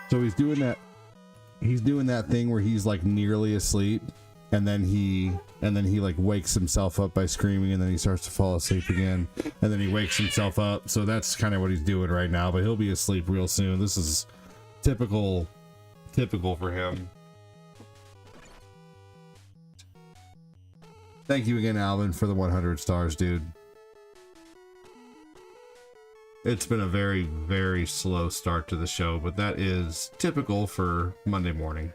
A: So he's doing that thing where he's like nearly asleep, and then he like wakes himself up by screaming, and then he starts to fall asleep again, and then he wakes himself up. So that's kind of what he's doing right now, but he'll be asleep real soon. This is typical for him. Thank you again, Alvin, for the 100 stars, dude. It's been a very, very slow start to the show, but that is typical for Monday morning.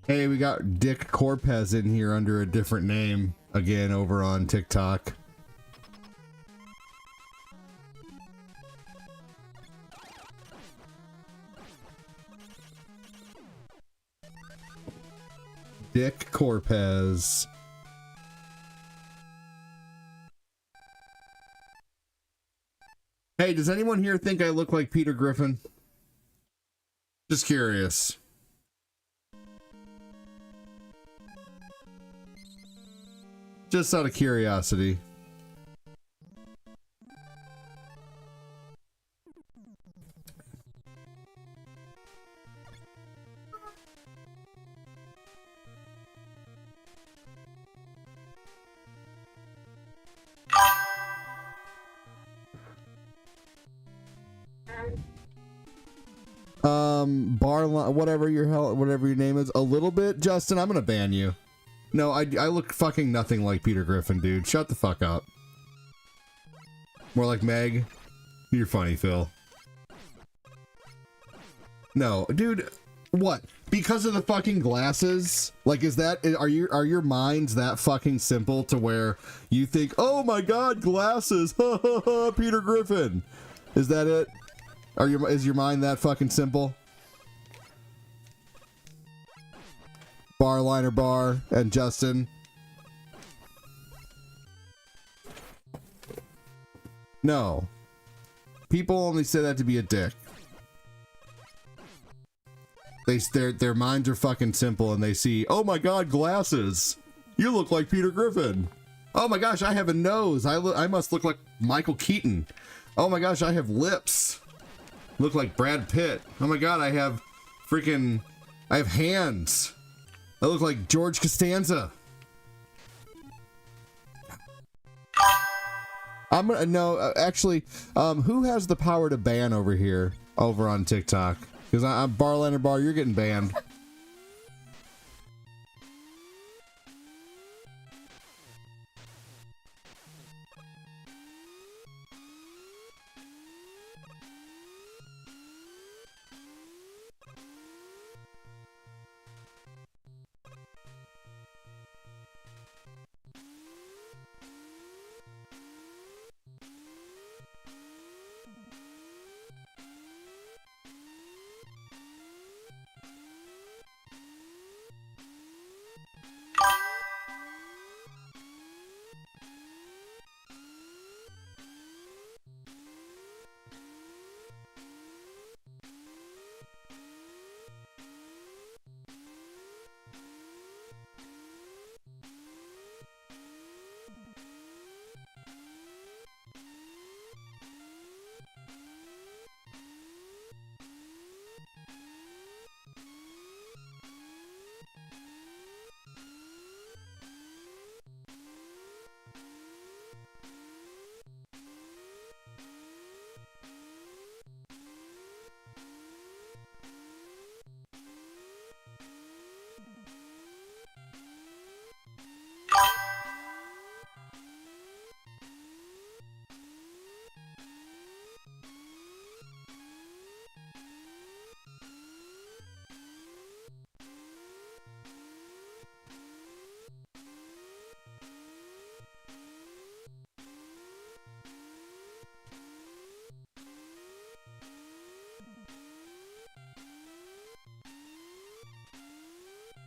A: Hey, we got Dick Corpez in here under a different name again over on TikTok. Dick Corpez. Hey, does anyone here think I look like Peter Griffin? Just curious. Just out of curiosity. Barline, whatever your name is, a little bit, Justin. I'm gonna ban you. No, I look fucking nothing like Peter Griffin, dude. Shut the fuck up. More like Meg. You're funny, Phil. No, dude. What? Because of the fucking glasses? Like, is that, are your minds that fucking simple to where you think, oh my god, glasses, ha ha ha, Peter Griffin? Is that it? Is your mind that fucking simple? Barliner Bar and Justin. No. People only say that to be a dick. Their minds are fucking simple and they see, oh my god, glasses. You look like Peter Griffin. Oh my gosh, I have a nose. I must look like Michael Keaton. Oh my gosh, I have lips. Look like Brad Pitt. Oh my god, I have hands. I look like George Costanza. I'm gonna no, actually, who has the power to ban over here, over on TikTok? Because I'm Barlander Bar, you're getting banned.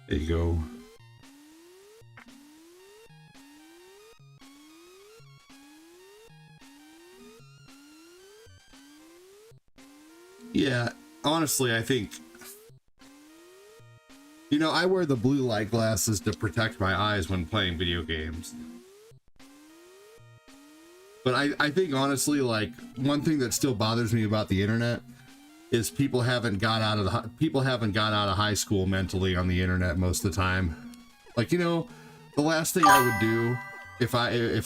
A: There you go. Yeah, honestly, I think, you know, I wear the blue light glasses to protect my eyes when playing video games. But I think honestly, like, one thing that still bothers me about the internet is people haven't got out of high school mentally on the internet most of the time. Like, you know, the last thing I would do if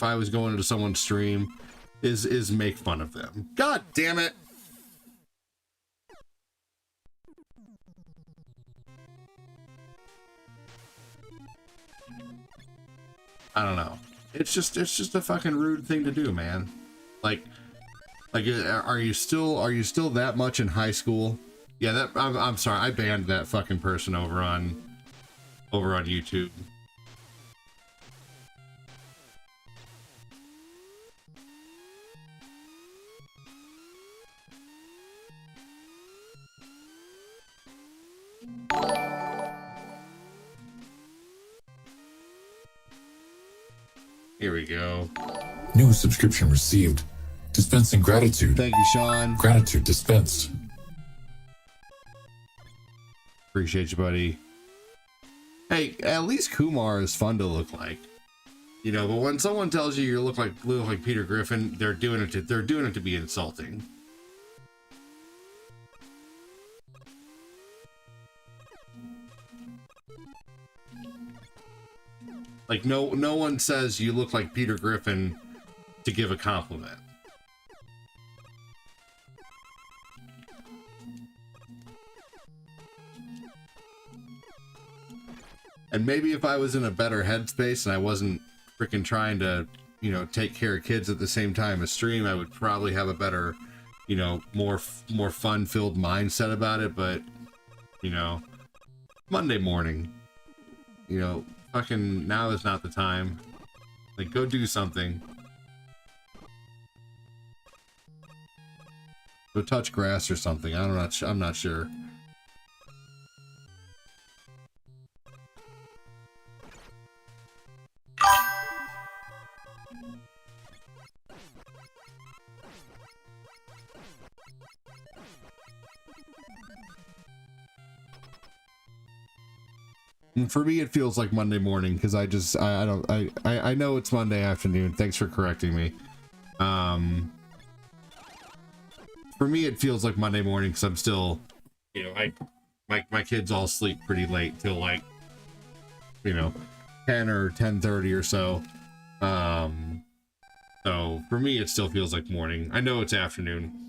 A: I was going into someone's stream is make fun of them. God damn it. I don't know. It's just a fucking rude thing to do, man. Like, are you still that much in high school? Yeah, I'm sorry, I banned that fucking person over on YouTube. Here we go.
E: New subscription received. Dispensing gratitude.
A: Thank you, Sean.
E: Gratitude dispensed. Appreciate you, buddy. Hey, at least Kumar is fun to look like.
A: You know, but when someone tells you you look like Peter Griffin, they're doing it to be insulting. Like no one says you look like Peter Griffin to give a compliment. And maybe if I was in a better headspace and I wasn't freaking trying to, you know, take care of kids at the same time as stream, I would probably have a better, you know, more fun-filled mindset about it. But, you know, Monday morning, you know, fucking now is not the time. Like, go do something. Go touch grass or something. I'm not sure. For me, it feels like Monday morning because I know it's Monday afternoon. Thanks for correcting me. For me, it feels like Monday morning because I'm still, you know, my kids all sleep pretty late till like, you know, 10 or 10:30 or so. So for me, it still feels like morning. I know it's afternoon.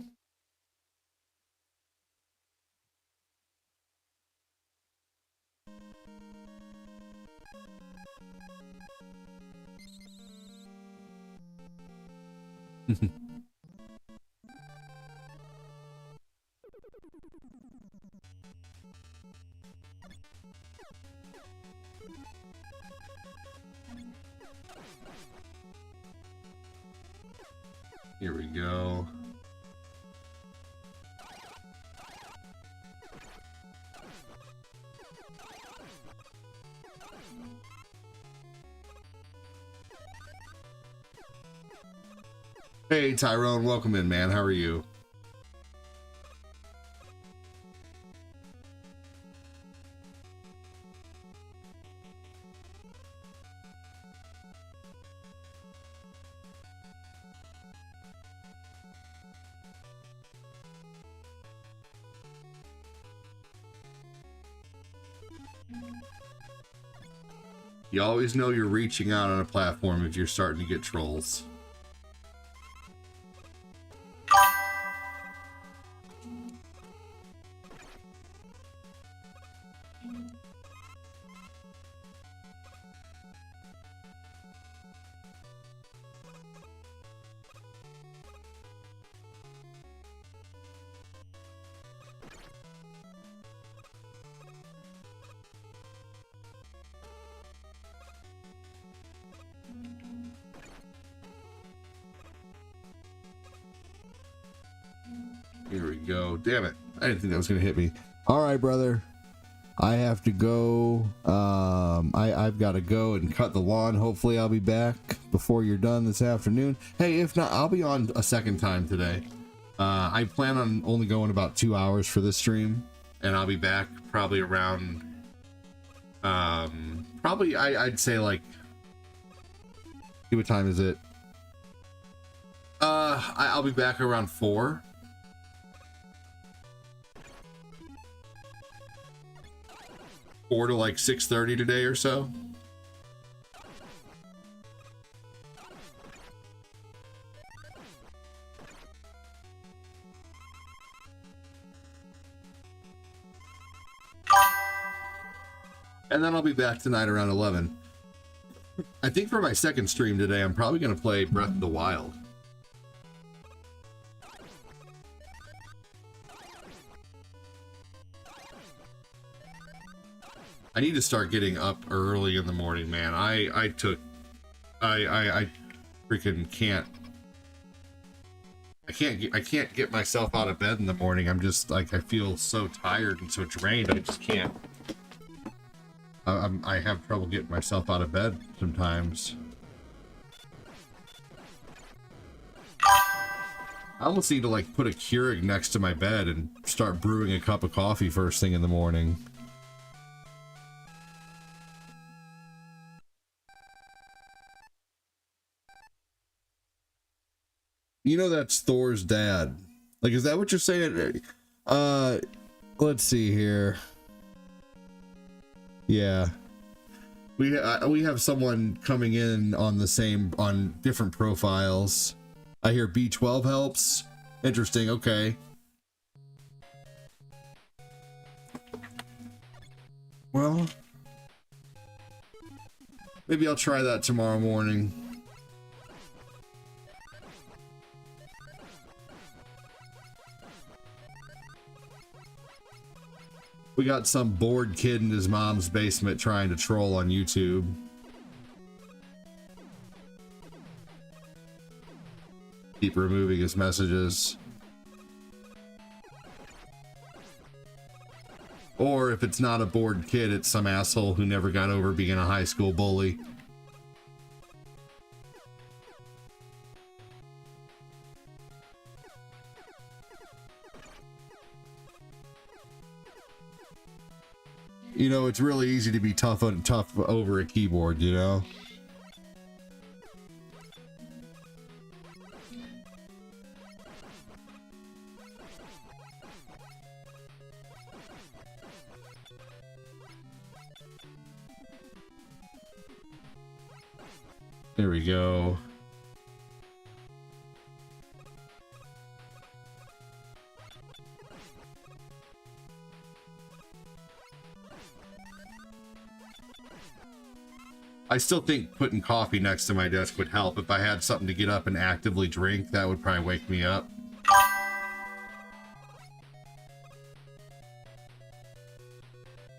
A: Here we go. Hey Tyrone, welcome in, man. How are you? You always know you're reaching out on a platform if you're starting to get trolls. Here we go. Damn it. I didn't think that was going to hit me. All right, brother. I have to go. I've got to go and cut the lawn. Hopefully I'll be back before you're done this afternoon. Hey, if not, I'll be on a second time today. I plan on only going about 2 hours for this stream, and I'll be back probably around, I'd say like, see, what time is it? I'll be back around 4. Or to like 6:30 today or so. And then I'll be back tonight around 11. I think for my second stream today, I'm probably going to play Breath of the Wild. I need to start getting up early in the morning, man. I freaking can't. I can't get myself out of bed in the morning. I'm just like, I feel so tired and so drained. I just can't. I have trouble getting myself out of bed sometimes. I almost need to like put a Keurig next to my bed and start brewing a cup of coffee first thing in the morning. You know that's Thor's dad. Like, is that what you're saying? Let's see here. Yeah. We have someone coming in on on different profiles. I hear B12 helps. Interesting. Okay. Well, maybe I'll try that tomorrow morning. We got some bored kid in his mom's basement trying to troll on YouTube. Keep removing his messages. Or if it's not a bored kid, it's some asshole who never got over being a high school bully. You know, it's really easy to be tough over a keyboard, you know? There we go. I still think putting coffee next to my desk would help. If I had something to get up and actively drink, that would probably wake me up.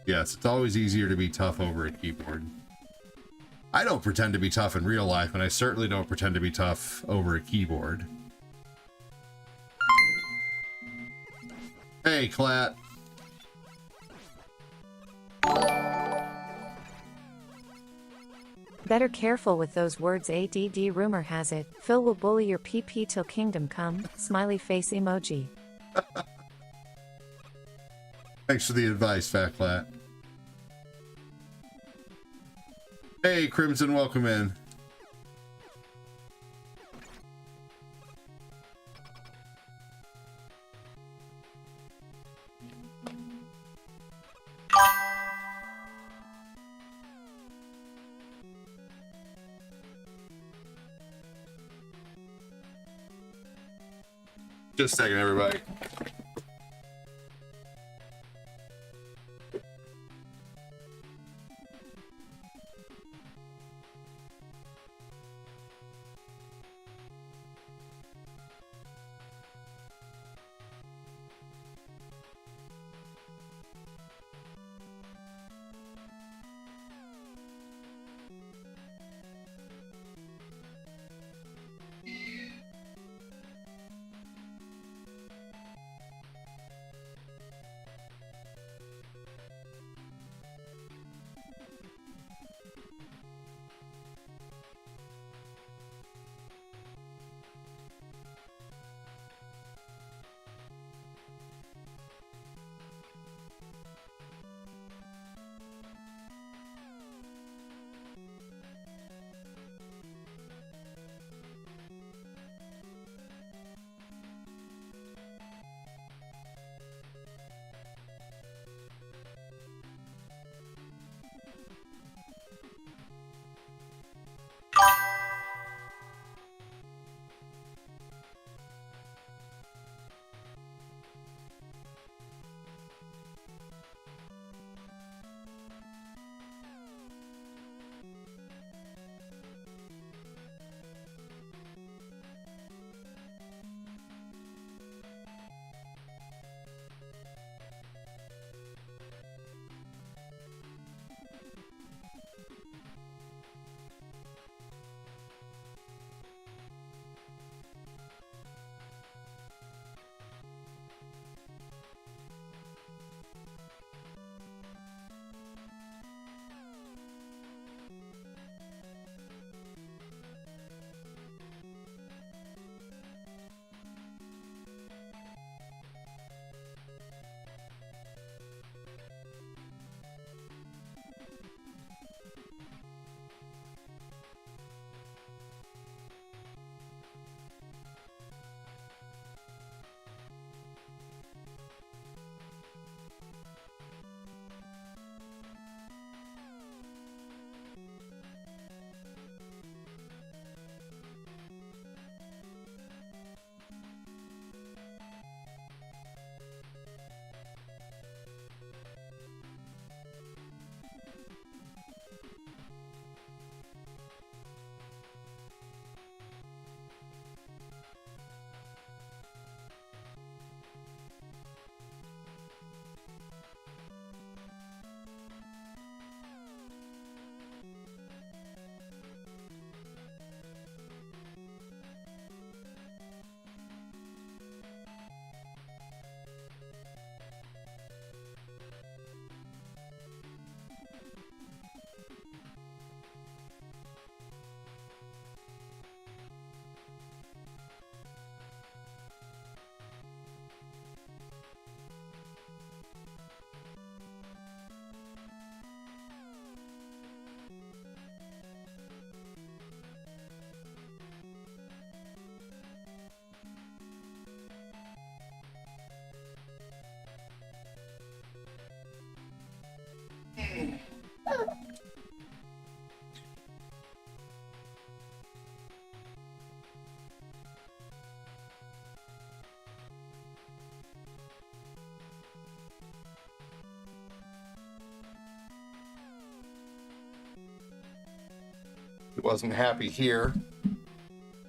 A: Yes, it's always easier to be tough over a keyboard. I don't pretend to be tough in real life, and I certainly don't pretend to be tough over a keyboard. Hey, Clat.
F: Better careful with those words. ADD rumor has it, Phil will bully your PP till kingdom come. Smiley face emoji.
A: Thanks for the advice, Fat Clat. Hey, Crimson, welcome in. Just a second, everybody. He wasn't happy here.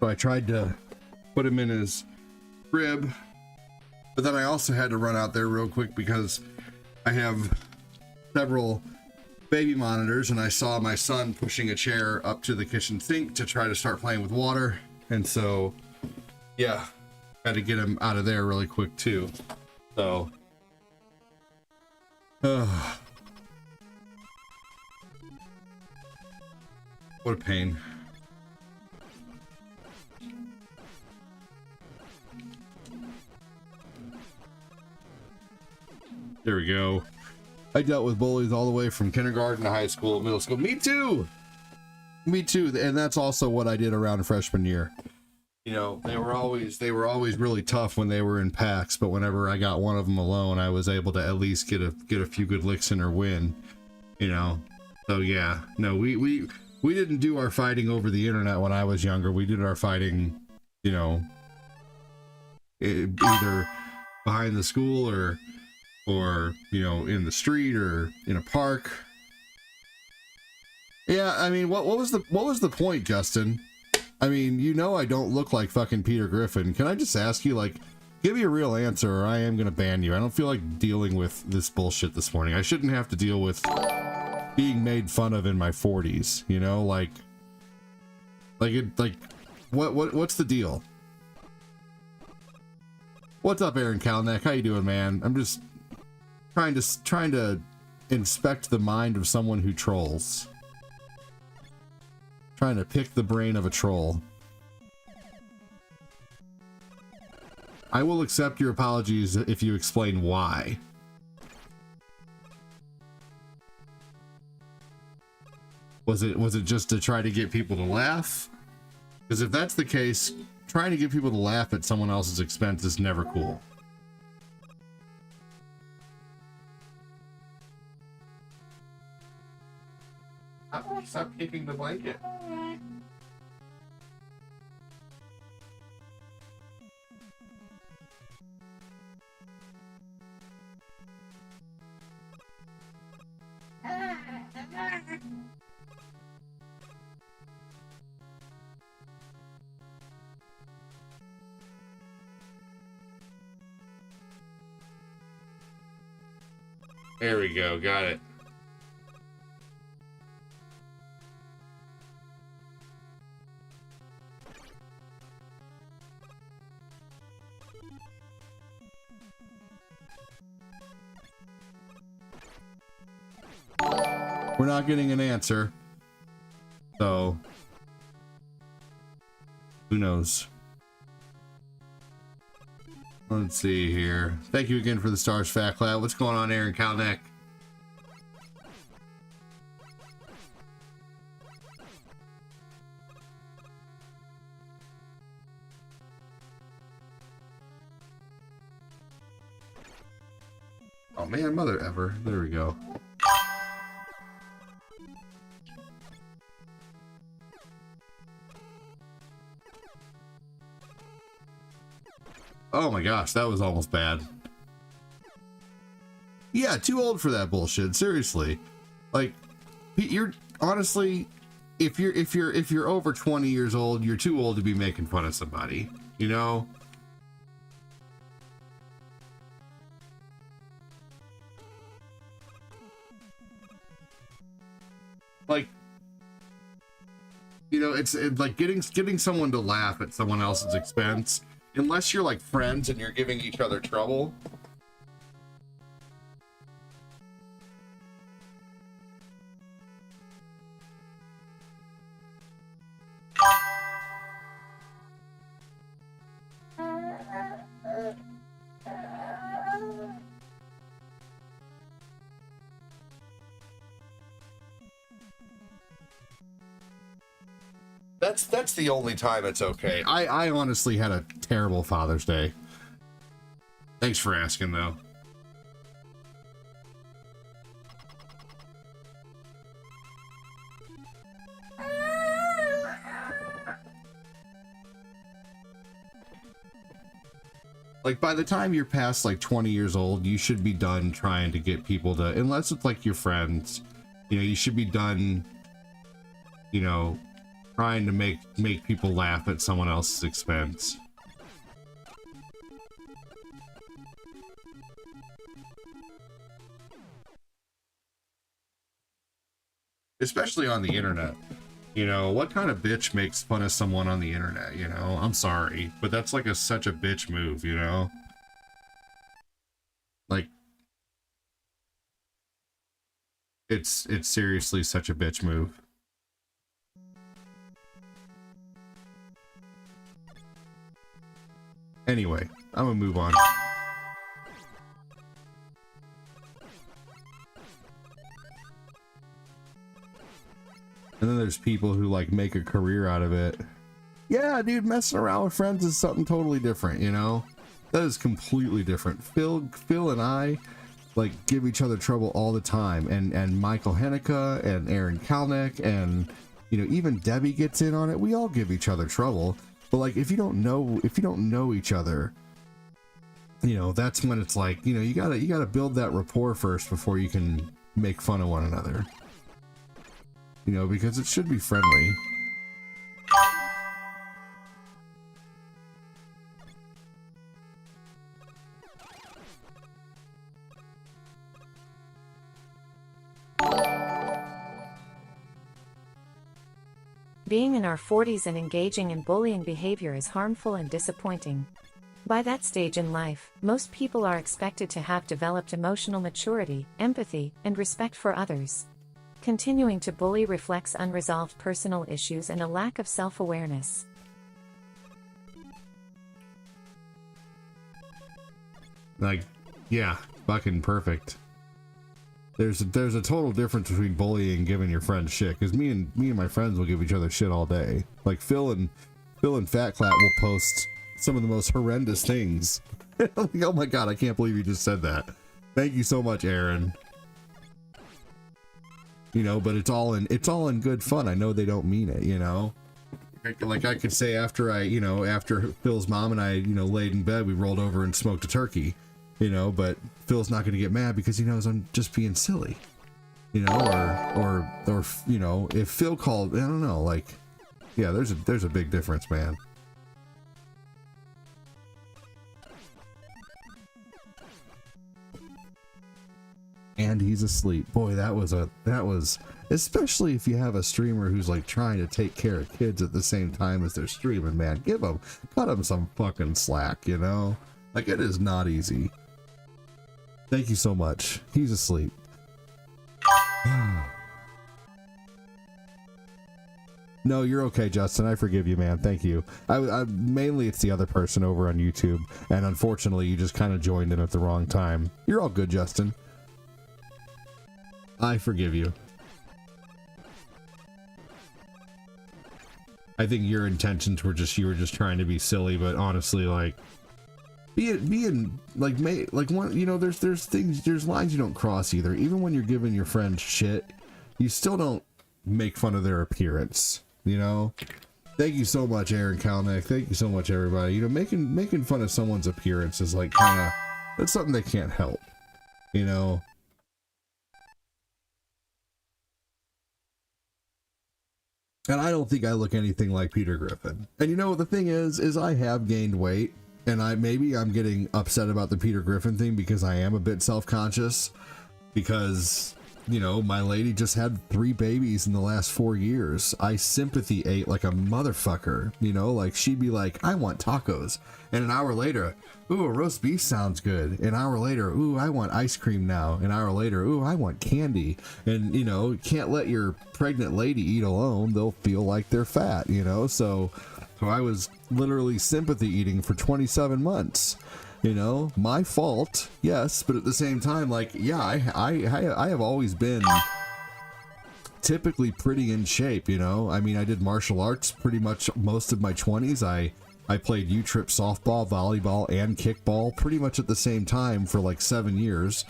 A: So I tried to put him in his crib, but then I also had to run out there real quick because I have several baby monitors, and I saw my son pushing a chair up to the kitchen sink to try to start playing with water. And so, yeah, had to get him out of there really quick too. So, what a pain. There we go. I dealt with bullies all the way from kindergarten to high school, middle school. Me too. Me too. And that's also what I did around freshman year. You know, they were always really tough when they were in packs, but whenever I got one of them alone, I was able to at least get a few good licks in or win. You know. So yeah. No, we didn't do our fighting over the internet when I was younger. We did our fighting, you know, either behind the school or you know, in the street or in a park. Yeah, I mean, what was the point, Justin? I mean, you know, I don't look like fucking Peter Griffin. Can I just ask you, like, give me a real answer or I am gonna ban you. I don't feel like dealing with this bullshit this morning. I shouldn't have to deal with being made fun of in my 40s, you know, like what's the deal? What's up, Aaron Kalnick? How you doing, man? I'm just trying to inspect the mind of someone who trolls. Trying to pick the brain of a troll. I will accept your apologies if you explain why. Was it just to try to get people to laugh? Because if that's the case, trying to get people to laugh at someone else's expense is never cool. Stop kicking the blanket. There we go, got it. We're not getting an answer, so who knows? Let's see here. Thank you again for the stars, Fat Cloud. What's going on, Aaron Kalnick? Oh man, mother ever. There we go. Oh my gosh, that was almost bad. Yeah, too old for that bullshit. Seriously, like, you're honestly, if you're over 20 years old, you're too old to be making fun of somebody. You know. Like, you know, it's like getting someone to laugh at someone else's expense. Unless you're like friends and you're giving each other trouble. That's the only time it's okay. I honestly had a terrible Father's Day. Thanks for asking, though. Like, by the time you're past like 20 years old, you should be done trying to get people to, unless it's like your friends, you know, you should be done, you know, trying to make people laugh at someone else's expense. Especially on the internet. You know, what kind of bitch makes fun of someone on the internet, you know? I'm sorry, but that's like such a bitch move, you know? Like, it's seriously such a bitch move. Anyway, I'm gonna move on. And then there's people who like make a career out of it. Yeah, dude, messing around with friends is something totally different, you know? That is completely different. Phil and I like give each other trouble all the time, and Michael Henniker and Aaron Kalnick, and you know, even Debbie gets in on it. We all give each other trouble. But like if you don't know each other, you know, that's when it's like, you know, you gotta build that rapport first before you can make fun of one another. You know, because it should be friendly.
F: Being in our 40s and engaging in bullying behavior is harmful and disappointing. By that stage in life, most people are expected to have developed emotional maturity, empathy, and respect for others. Continuing to bully reflects unresolved personal issues and a lack of self-awareness.
A: Like, yeah, fucking perfect. There's a total difference between bullying and giving your friends shit. Because me and my friends will give each other shit all day. Like Phil and Fat Clap will post some of the most horrendous things. Like, oh my god, I can't believe you just said that. Thank you so much, Aaron. You know, but it's all in good fun. I know they don't mean it, you know. Like I could say after Phil's mom and I, you know, laid in bed, we rolled over and smoked a turkey, you know, but Phil's not going to get mad because he knows I'm just being silly, you know, or you know, if Phil called, I don't know, like, yeah, there's a big difference, man. And he's asleep. Boy, that was especially if you have a streamer who's like trying to take care of kids at the same time as they're streaming, man. Cut him some fucking slack, you know? Like, it is not easy. Thank you so much. He's asleep. No, you're okay, Justin. I forgive you, man. Thank you. I mainly it's the other person over on YouTube, and unfortunately you just kind of joined in at the wrong time. You're all good, Justin. I forgive you. I think your intentions were you were just trying to be silly, but honestly, like, being like one, you know, there's lines you don't cross either. Even when you're giving your friends shit, you still don't make fun of their appearance, you know. Thank you so much, Aaron Kalnick. Thank you so much, everybody. You know, making fun of someone's appearance is like kind of, that's something they can't help, you know. And I don't think I look anything like Peter Griffin. And you know, the thing is I have gained weight, and I'm getting upset about the Peter Griffin thing because I am a bit self-conscious, because, you know, my lady just had 3 babies in the last 4 years. I sympathy ate like a motherfucker, you know, like she'd be like, I want tacos. And an hour later, ooh, a roast beef sounds good. An hour later, ooh, I want ice cream now. An hour later, ooh, I want candy. And, you know, you can't let your pregnant lady eat alone. They'll feel like they're fat, you know? So I was literally sympathy eating for 27 months. You know, my fault, yes, but at the same time, like, yeah, I have always been typically pretty in shape, you know. I mean, I did martial arts pretty much most of my 20s. I played U-Trip softball, volleyball, and kickball pretty much at the same time for like 7 years.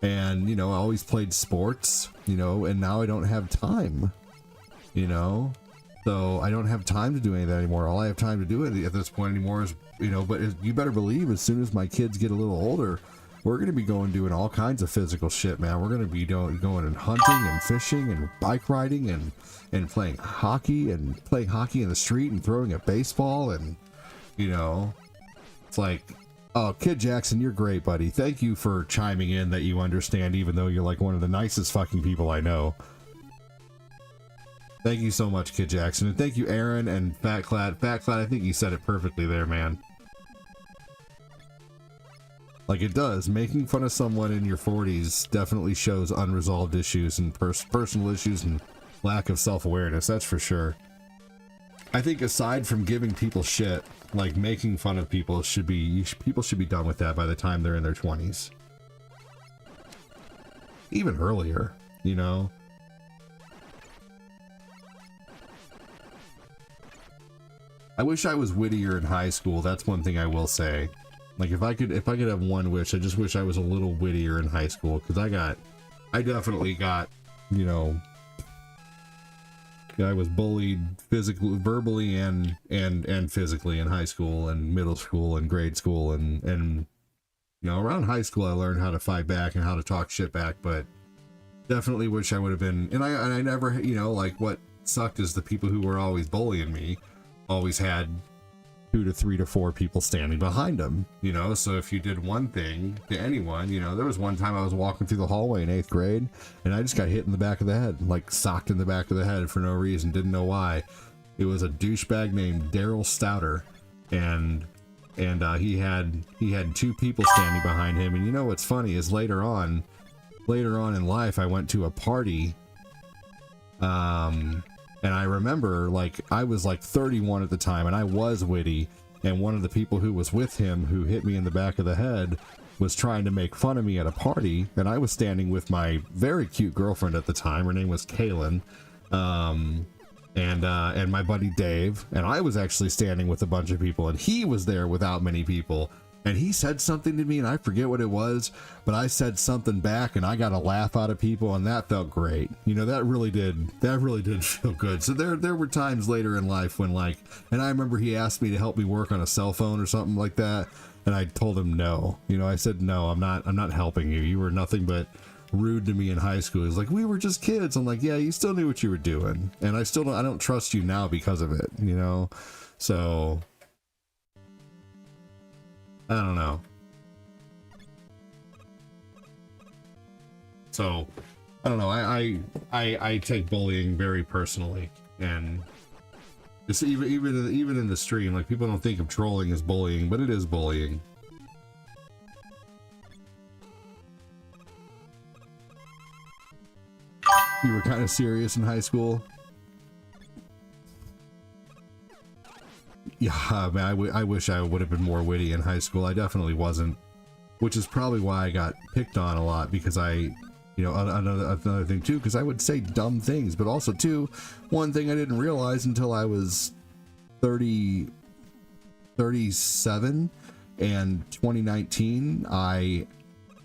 A: And, you know, I always played sports, you know, and now I don't have time, you know. So I don't have time to do any of that anymore. All I have time to do at this point anymore is, you know, but you better believe as soon as my kids get a little older, we're gonna be doing all kinds of physical shit, man. We're gonna be going and hunting and fishing and bike riding and playing hockey in the street and throwing a baseball, and you know, it's like, oh, Kid Jackson, you're great, buddy. Thank you for chiming in that you understand, even though you're like one of the nicest fucking people I know. Thank you so much, Kid Jackson, and thank you, Aaron and Fat Clad. Fat Clad, I think you said it perfectly there, man. Like, it does. Making fun of someone in your 40s definitely shows unresolved issues and personal issues and lack of self-awareness, that's for sure. I think aside from giving people shit, like making fun of people people should be done with that by the time they're in their 20s. Even earlier, you know? I wish I was wittier in high school, that's one thing I will say. Like, if I could have one wish, I just wish I was a little wittier in high school, because I definitely got, you know, I was bullied physically, verbally, and physically in high school and middle school and grade school, and you know, around high school I learned how to fight back and how to talk shit back, but definitely wish I would have been, and I never, you know, like, what sucked is the people who were always bullying me always had 2 to 3 to 4 people standing behind them, you know. So if you did one thing to anyone, you know, there was one time I was walking through the hallway in 8th grade and I just got hit in the back of the head, like socked in the back of the head for no reason, didn't know why. It was a douchebag named Daryl Stouter, and he had 2 people standing behind him. And you know what's funny is later on in life I went to a party, and I remember, like, I was like 31 at the time, and I was witty, and one of the people who was with him who hit me in the back of the head was trying to make fun of me at a party, and I was standing with my very cute girlfriend at the time. Her name was Kaylin, and my buddy Dave, and I was actually standing with a bunch of people, and he was there without many people. And he said something to me, and I forget what it was, but I said something back, and I got a laugh out of people, and that felt great. You know, that really did feel good. So there were times later in life when, like, and I remember he asked me to help me work on a cell phone or something like that, and I told him no. You know, I said, no, I'm not helping you. You were nothing but rude to me in high school. He's like, we were just kids. I'm like, yeah, you still knew what you were doing, and I don't trust you now because of it, you know? So I don't know. So I don't know. I take bullying very personally, and it's even in the stream, like, people don't think of trolling as bullying, but it is bullying. You were kind of serious in high school. Yeah, man, I wish I would have been more witty in high school. I definitely wasn't, which is probably why I got picked on a lot, because you know, another thing too, because I would say dumb things, but also too, one thing I didn't realize until I was 37 and 2019, I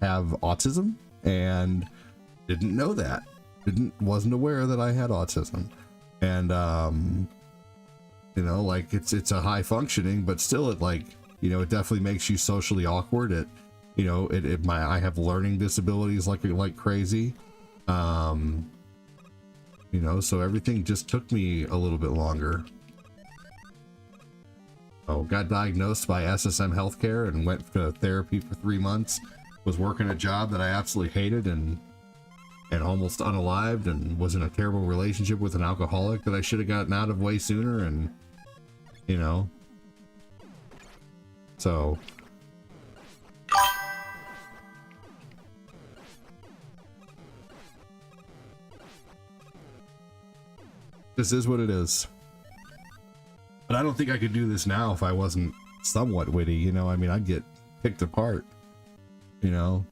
A: have autism, and didn't know that. Wasn't aware that I had autism, and you know, like, it's a high functioning, but still, it, like, you know, it definitely makes you socially awkward. It, you know, I have learning disabilities like crazy. You know, so everything just took me a little bit longer. Oh, got diagnosed by SSM Healthcare and went to therapy for 3 months. Was working a job that I absolutely hated, and almost unalived, and was in a terrible relationship with an alcoholic that I should have gotten out of way sooner, and you know, so this is what it is. But I don't think I could do this now if I wasn't somewhat witty, you know. I mean, I'd get picked apart, you know.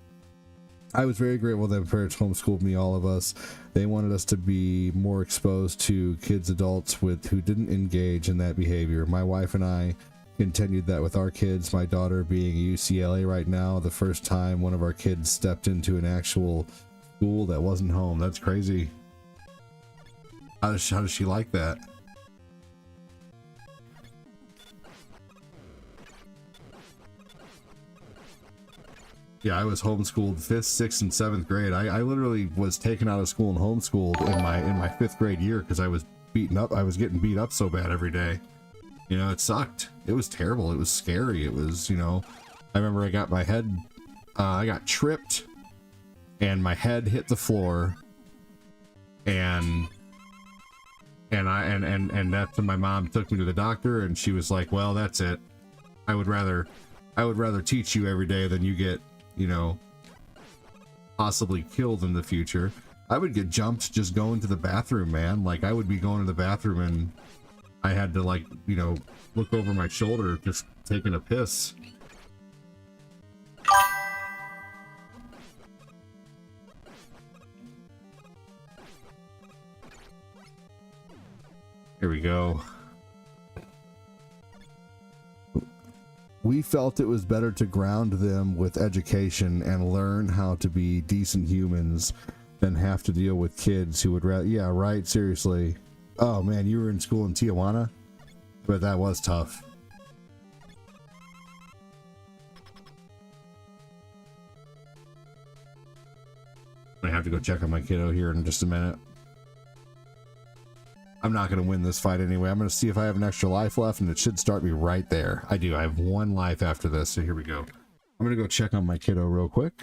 A: I was very grateful that my parents homeschooled me, all of us. They wanted us to be more exposed to adults who didn't engage in that behavior. My wife and I continued that with our kids. My daughter being at UCLA right now, the first time one of our kids stepped into an actual school that wasn't home. That's crazy. How does she like that? Yeah, I was homeschooled 5th, 6th, and 7th grade. I literally was taken out of school and homeschooled in my 5th grade year because I was beaten up. I was getting beat up so bad every day. You know, it sucked. It was terrible. It was scary. It was, you know, I remember I got my head, I got tripped and my head hit the floor, and that's when my mom took me to the doctor, and she was like, well, that's it. I would rather teach you every day than you get, you know, possibly killed in the future. I would get jumped just going to the bathroom, man. Like, I would be going to the bathroom and I had to, like, you know, look over my shoulder just taking a piss. Here we go. We felt it was better to ground them with education and learn how to be decent humans than have to deal with kids who would rather. Yeah, right. Seriously. Oh man, you were in school in Tijuana? But that was tough. I have to go check on my kiddo here in just a minute. I'm not going to win this fight anyway. I'm going to see if I have an extra life left, and it should start me right there. I do. I have 1 life after this, so here we go. I'm going to go check on my kiddo real quick.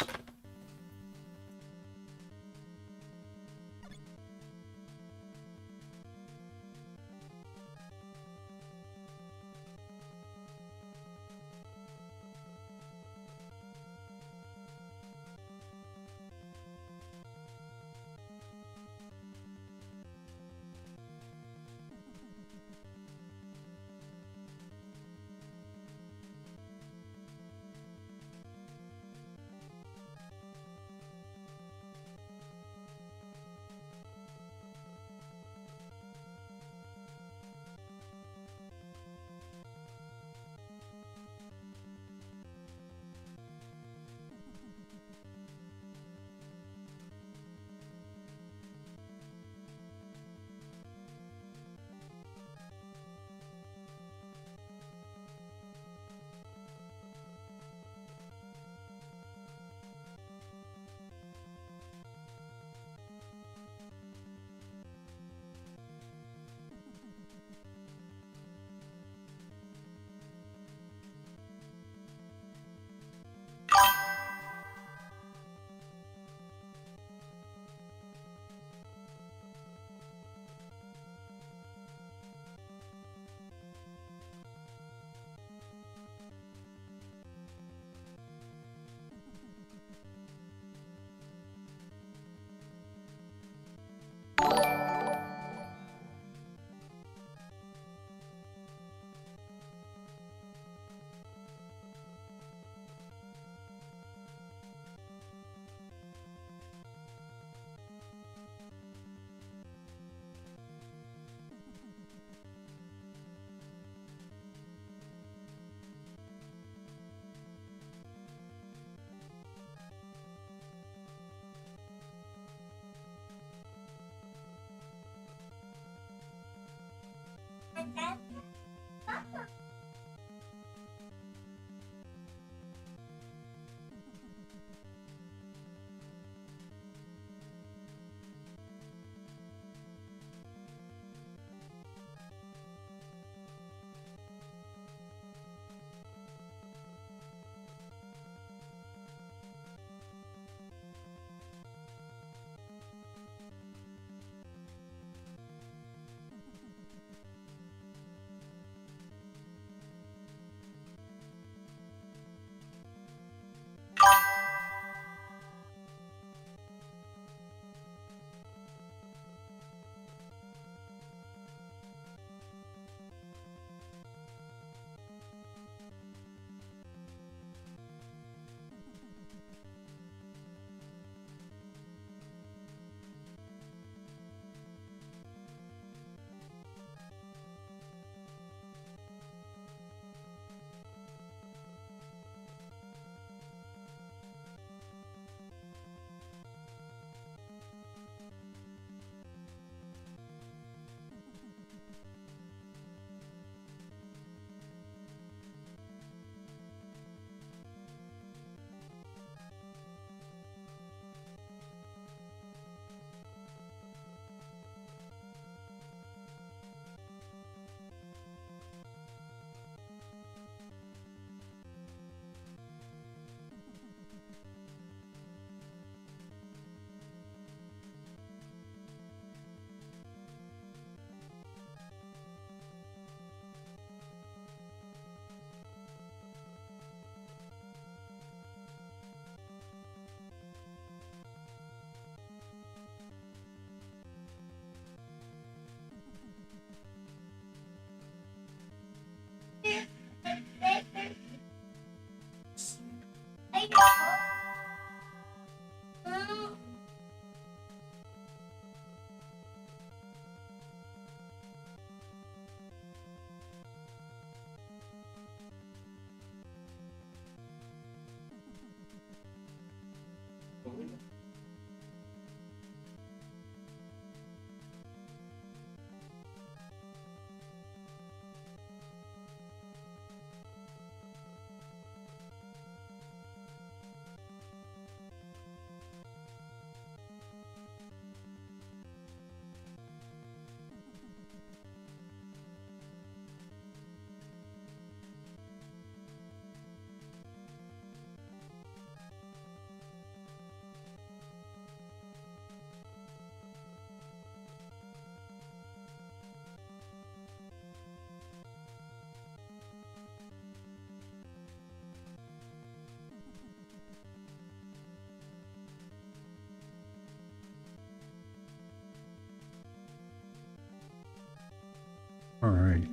A: All right.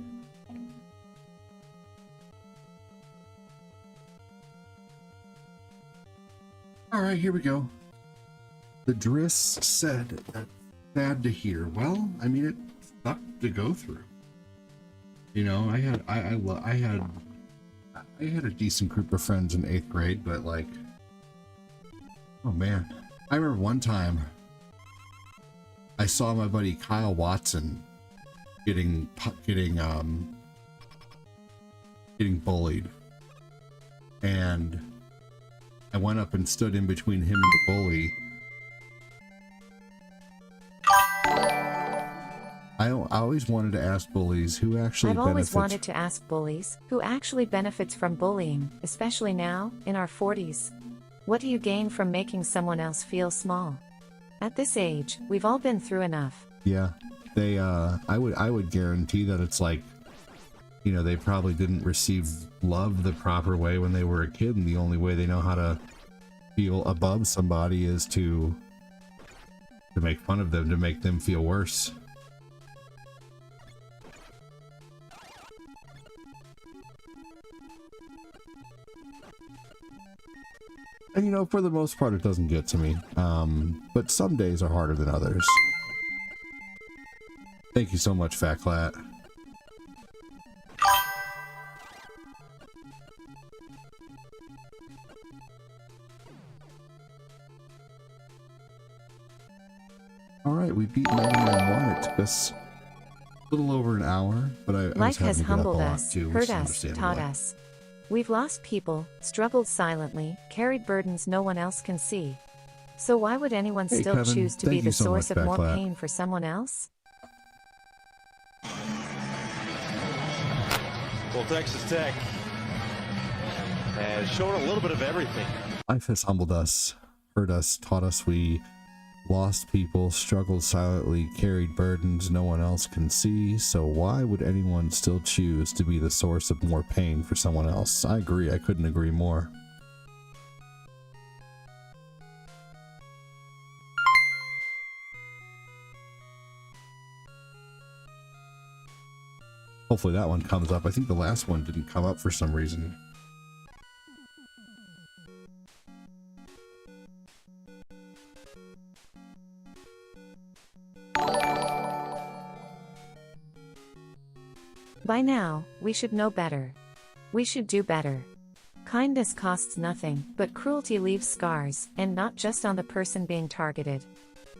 A: All right, here we go. The Driss said that sad to hear. Well, I mean, it sucked to go through. You know, I had a decent group of friends in 8th grade, but like, oh man, I remember one time I saw my buddy Kyle Watson getting bullied, and I went up and stood in between him and the bully. I always wanted to ask bullies who actually
F: I've always
A: benefits.
F: wanted to ask bullies who actually benefits from bullying, especially now, in our 40s. What do you gain from making someone else feel small? At this age, we've all been through enough.
A: Yeah, they I would guarantee that it's like, you know, they probably didn't receive love the proper way when they were a kid, and the only way they know how to feel above somebody is to make fun of them, to make them feel worse. And you know, for the most part, it doesn't get to me. But some days are harder than others. Thank you so much, Fat Clat. All right, we beat 99-1. It took us a little over an hour, but I was
F: Life
A: having
F: has
A: to get up a
F: humbled
A: lot
F: us,
A: too, which
F: hurt
A: is
F: us,
A: understandable.
F: taught us. We've lost people, struggled silently, carried burdens no one else can see. So why would anyone
A: Hey,
F: still
A: Kevin,
F: choose to be
A: thank you
F: the
A: so
F: source
A: much,
F: of more
A: Backflat.
F: pain for someone else?
G: Well, Texas Tech has shown a little bit of everything.
A: Life has humbled us, hurt us, taught us. We lost people, struggled silently, carried burdens no one else can see. So why would anyone still choose to be the source of more pain for someone else? I agree. I couldn't agree more. Hopefully that one comes up. I think the last one didn't come up for some reason.
F: By now, we should know better. We should do better. Kindness costs nothing, but cruelty leaves scars, and not just on the person being targeted.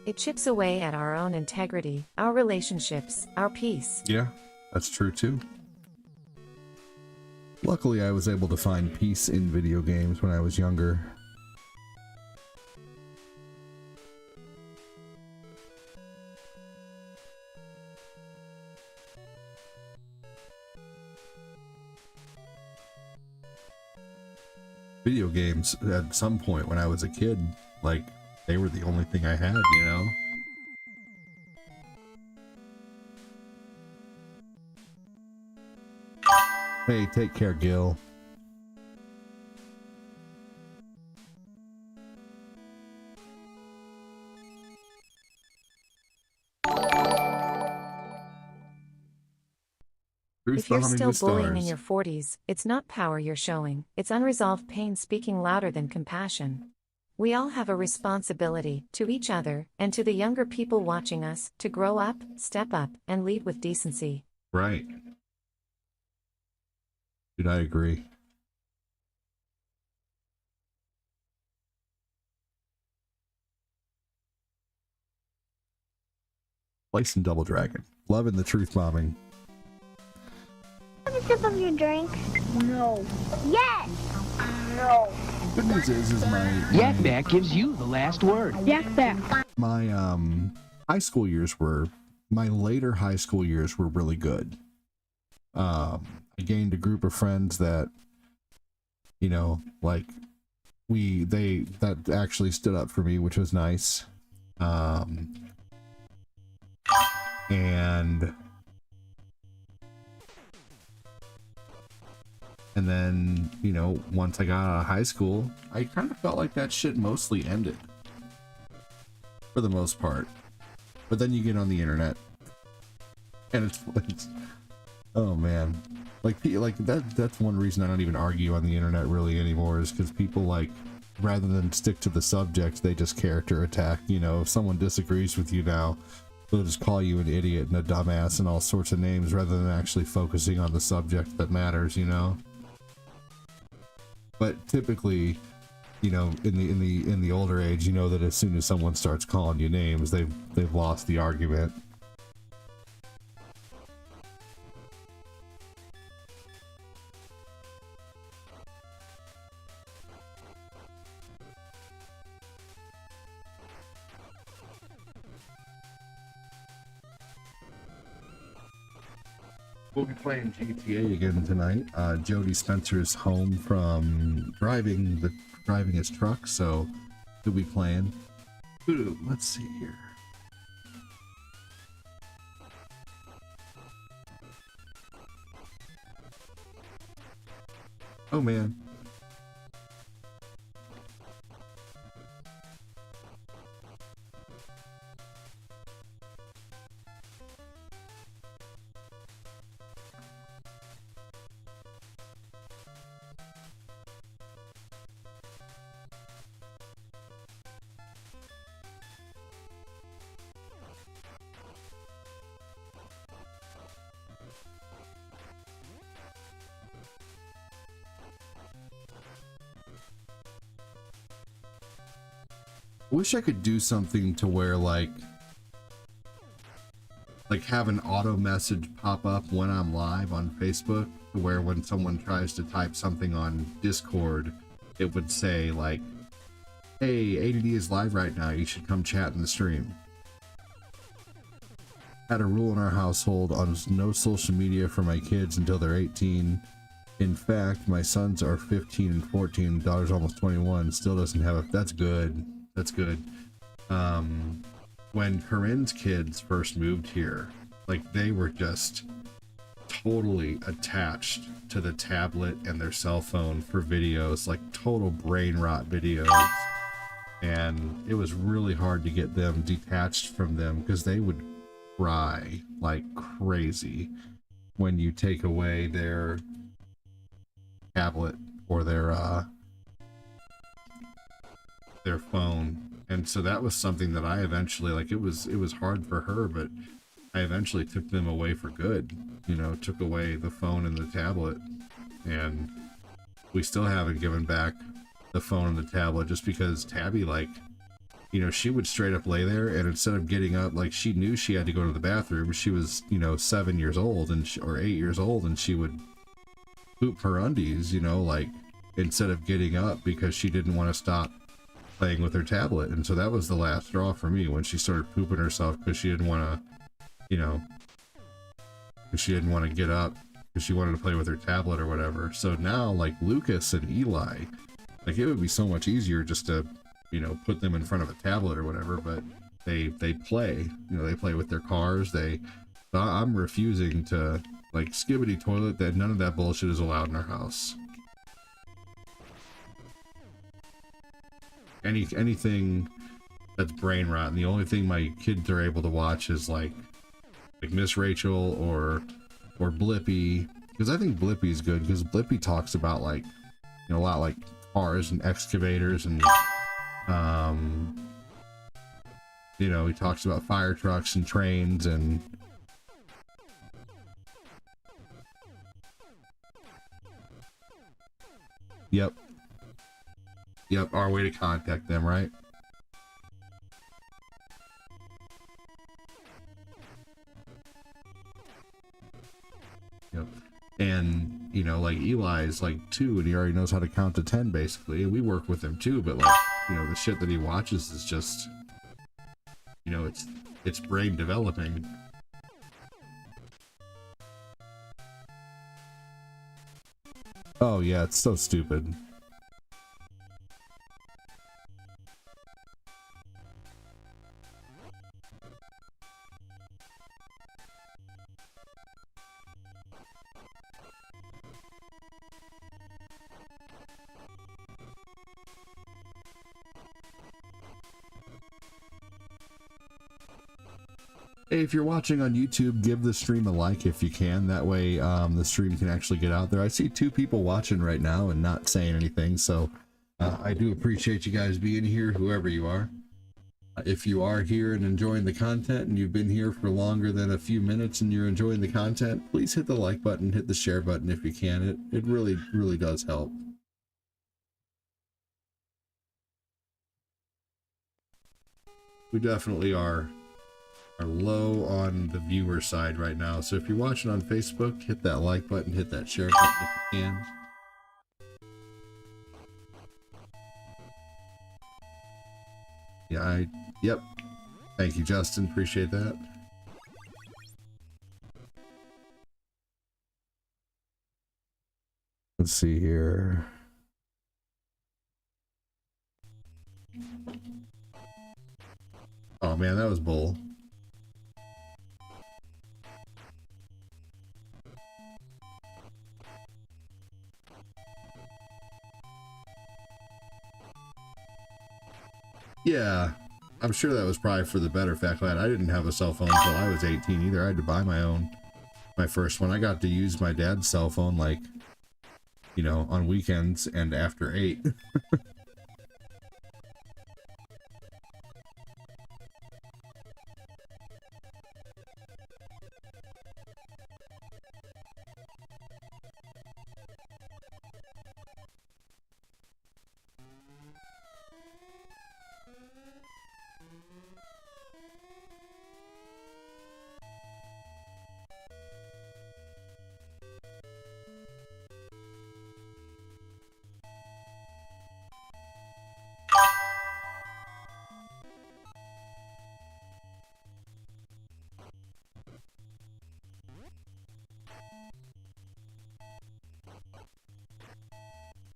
F: It chips away at our own integrity, our relationships, our peace.
A: Yeah, that's true too. Luckily, I was able to find peace in video games when I was younger. Video games, at some point when I was a kid, like, they were the only thing I had, you know? Hey, take care, Gil. Truth
F: If you're
A: behind
F: still
A: the
F: bullying in
A: stars.
F: your 40s, it's not power you're showing, it's unresolved pain speaking louder than compassion. We all have a responsibility, to each other, and to the younger people watching us, to grow up, step up, and lead with decency.
A: Right. Dude, I agree. Slice and Double Dragon. Loving the truth bombing.
C: Have a sip of your drink. No. Yes. No.
A: Good news is
B: Yak Bak gives you the last word.
C: Yak Bak.
A: my high school years were, my later high school years were really good. I gained a group of friends that, you know, like that actually stood up for me, which was nice. And then, you know, once I got out of high school, I kind of felt like that shit mostly ended. For the most part. But then you get on the internet. And it's oh man. Like that's one reason I don't even argue on the internet really anymore, is because people, like, rather than stick to the subject, they just character attack. You know, if someone disagrees with you now, they'll just call you an idiot and a dumbass and all sorts of names rather than actually focusing on the subject that matters, you know? But typically, you know, in the older age, you know that as soon as someone starts calling you names, they've lost the argument. We'll be playing GTA again tonight. Jody Spencer's home from driving his truck, so he'll be playing. Ooh, let's see here. Oh man. Wish I could do something to where like have an auto message pop up when I'm live on Facebook, to where when someone tries to type something on Discord, it would say like, hey, ADD is live right now, you should come chat in the stream. Had a rule in our household on no social media for my kids until they're 18. In fact, my sons are 15 and 14, daughter's almost 21, still doesn't have a, that's good. That's good. When Corinne's kids first moved here, like, they were just totally attached to the tablet and their cell phone for videos, like total brain rot videos. And it was really hard to get them detached from them, because they would cry like crazy when you take away their tablet or their phone. And so that was something that I eventually, like, it was hard for her, but I eventually took them away for good, you know, took away the phone and the tablet, and we still haven't given back the phone and the tablet, just because Tabby, like, you know, she would straight up lay there, and instead of getting up, like, she knew she had to go to the bathroom. She was, you know, 7 years old or 8 years old, and she would poop her undies, you know, like, instead of getting up, because she didn't want to stop playing with her tablet. And so that was the last straw for me, when she started pooping herself because she didn't want to, you know, because she didn't want to get up because she wanted to play with her tablet or whatever. So now, like, Lucas and Eli, like, it would be so much easier just to, you know, put them in front of a tablet or whatever, but they play, you know, they play with their cars. I'm refusing to, like, Skibbity Toilet, that none of that bullshit is allowed in our house. Anything that's brain rot, and the only thing my kids are able to watch is like Miss Rachel or or Blippi, because I think Blippi's good because Blippi talks about like, you know, a lot like cars and excavators and you know, he talks about fire trucks and trains and yep, our way to contact them, right? Yep. And you know, like Eli's like 2 and he already knows how to count to 10 basically, and we work with him too, but like, you know, the shit that he watches is just, you know, it's brain developing. Oh yeah, it's so stupid. Hey, if you're watching on YouTube, give the stream a like if you can. That way the stream can actually get out there. I see 2 people watching right now and not saying anything, so I do appreciate you guys being here, whoever you are. If you are here and enjoying the content and you've been here for longer than a few minutes and you're enjoying the content, please hit the like button, hit the share button if you can. It really, really does help. We definitely are low on the viewer side right now, so if you're watching on Facebook, hit that like button, hit that share button if you can. Yeah, yep. Thank you, Justin. Appreciate that. Let's see here. Oh man, that was bull. Yeah, I'm sure that was probably for the better. Fact that I didn't have a cell phone until I was 18 either. I had to buy my first one. I got to use my dad's cell phone, like, you know, on weekends and after 8.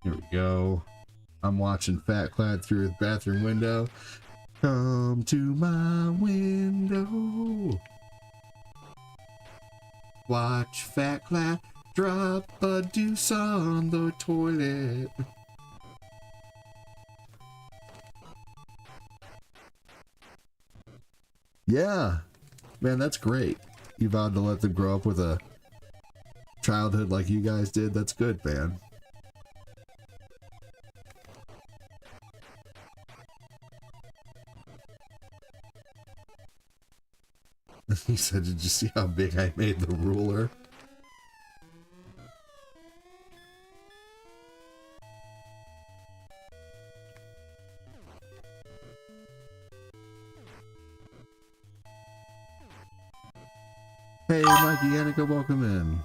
A: Here we go. I'm watching Fat Clad through his bathroom window. Come to my window. Watch Fat Clad drop a deuce on the toilet. Yeah, man, that's great. You vowed to let them grow up with a childhood like you guys did. That's good, man. He said, did you see how big I made the ruler? Hey, Mikey Yannicka, welcome in.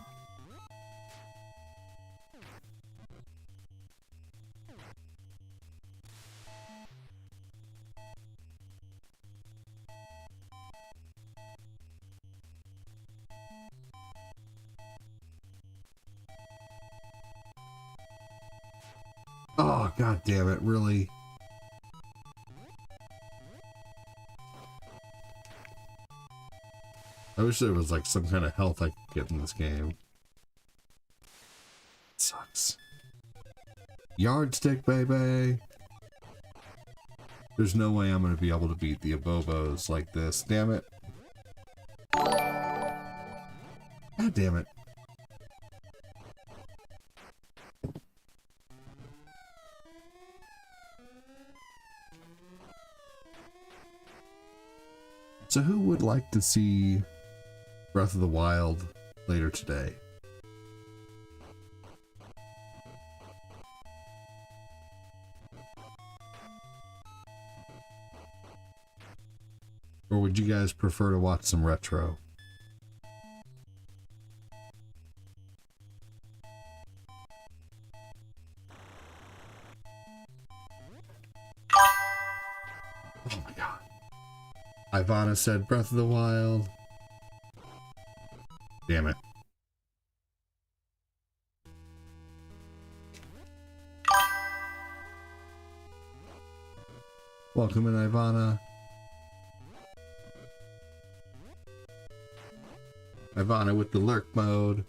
A: Oh, god damn it, really? I wish there was like some kind of health I could get in this game. It sucks. Yardstick, baby! There's no way I'm gonna be able to beat the Abobos like this, damn it. God damn it. So who would like to see Breath of the Wild later today? Or would you guys prefer to watch some retro? Oh my god. Ivana said Breath of the Wild. Damn it. Welcome in, Ivana. Ivana with the lurk mode.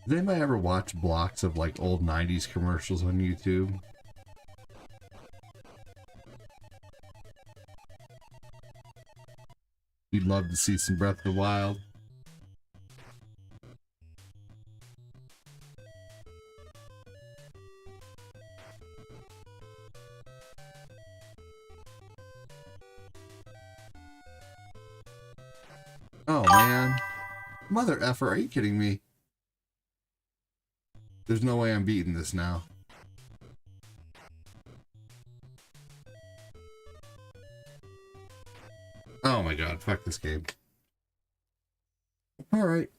A: Did anybody ever watch blocks of like old 90s commercials on YouTube? You'd love to see some Breath of the Wild. Oh man. Mother effer, are you kidding me? There's no way I'm beating this now. Oh my god, fuck this game. Alright.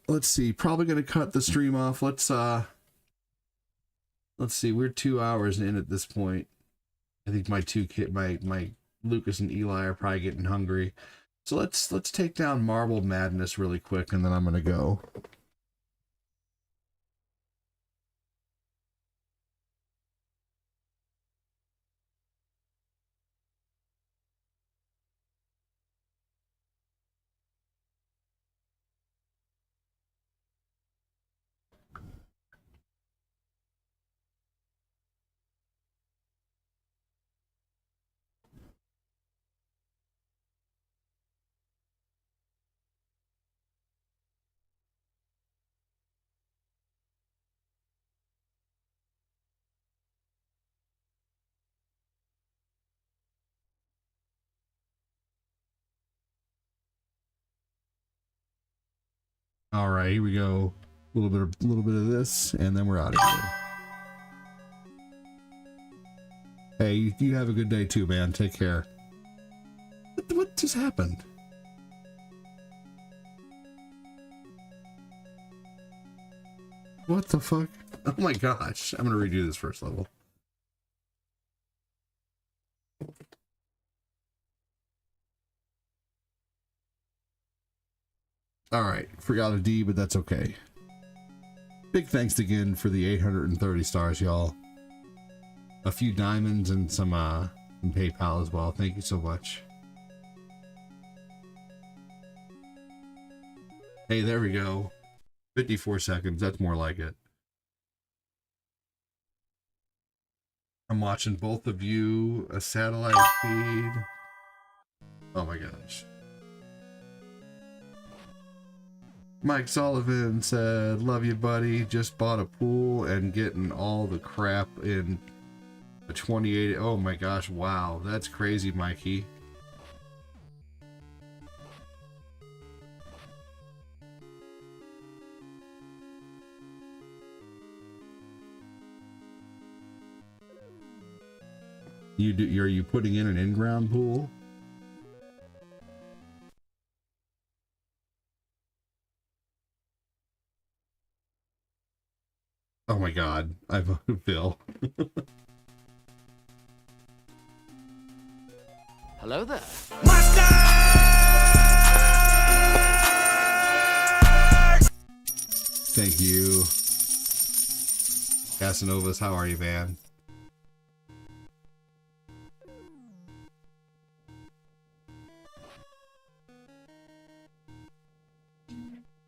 A: Let's see. Probably gonna cut the stream off. Let's see, we're 2 hours in at this point. I think my my Lucas and Eli are probably getting hungry. So let's take down Marble Madness really quick and then I'm gonna go. All right, here we go. A little bit of this, and then we're out of here. Hey, you have a good day too, man. Take care. What just happened? What the fuck? Oh my gosh! I'm gonna redo this first level. Alright, forgot a D, but that's okay. Big thanks again for the 830 stars, y'all. A few diamonds and some PayPal as well. Thank you so much. Hey, there we go. 54 seconds, that's more like it. I'm watching both of you, a satellite feed. Oh my gosh. Mike Sullivan said, love you, buddy. Just bought a pool and getting all the crap in a 28. Oh my gosh, wow. That's crazy, Mikey. Are you putting in an in-ground pool? Oh my god, I voted Phil.
B: Hello there.
A: Thank you. Casanovas, how are you, man?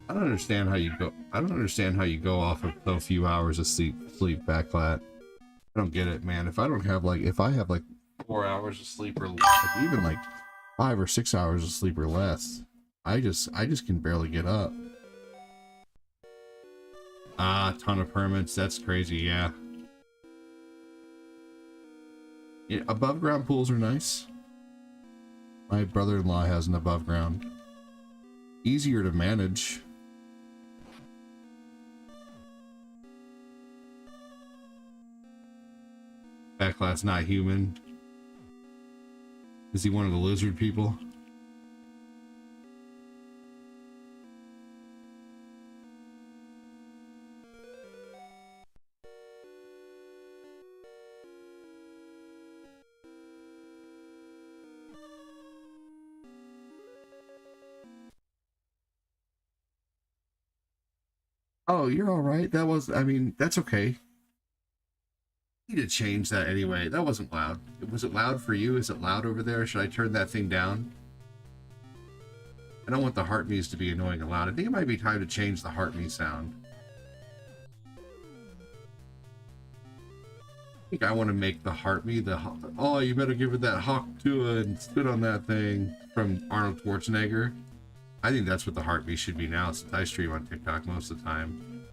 A: I don't understand how you go. I don't understand how you go off of so few hours of sleep, backlat. I don't get it, man. If I don't have like, if I have like 4 hours of sleep or like even like 5 or 6 hours of sleep or less, I just can barely get up. Ah, ton of permits. That's crazy. Yeah. Yeah, above ground pools are nice. My brother-in-law has an above ground. Easier to manage. Backlat's not human. Is he one of the lizard people? Oh, you're all right. That was, I mean, that's okay. Need to change that anyway. That wasn't loud. Was it loud for you? Is it loud over there? Should I turn that thing down? I don't want the heart me's to be annoying and loud. I think it might be time to change the heart me sound. I think I want to make the heart me the, oh, you better give it that hawk to it and spit on that thing from Arnold Schwarzenegger. I think that's what the heart me should be now, since I stream on TikTok most of the time.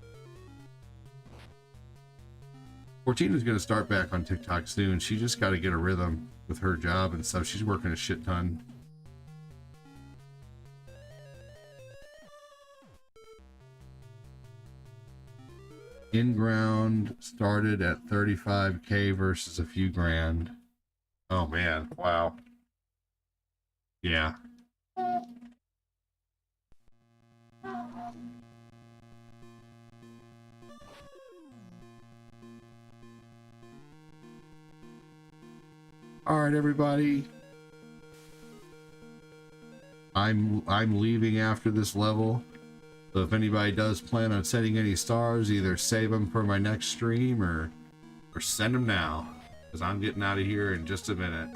A: Fortina's gonna start back on TikTok soon. She just got to get a rhythm with her job and stuff. She's working a shit ton. In-ground started at 35K versus a few grand. Oh man, wow. Yeah. All right, everybody. I'm leaving after this level. So if anybody does plan on setting any stars, either save them for my next stream or send them now, because I'm getting out of here in just a minute.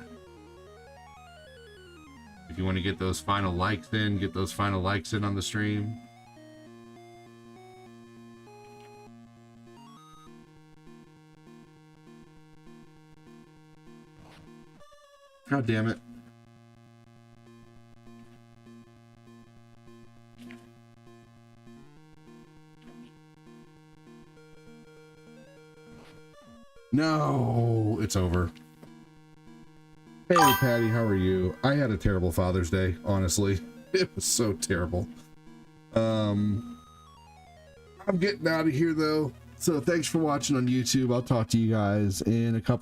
A: If you want to get those final likes in, get those final likes in on the stream. God damn it. No, it's over. Hey, Patty, how are you? I had a terrible Father's Day, honestly. It was so terrible. I'm getting out of here, though. So thanks for watching on YouTube. I'll talk to you guys in a couple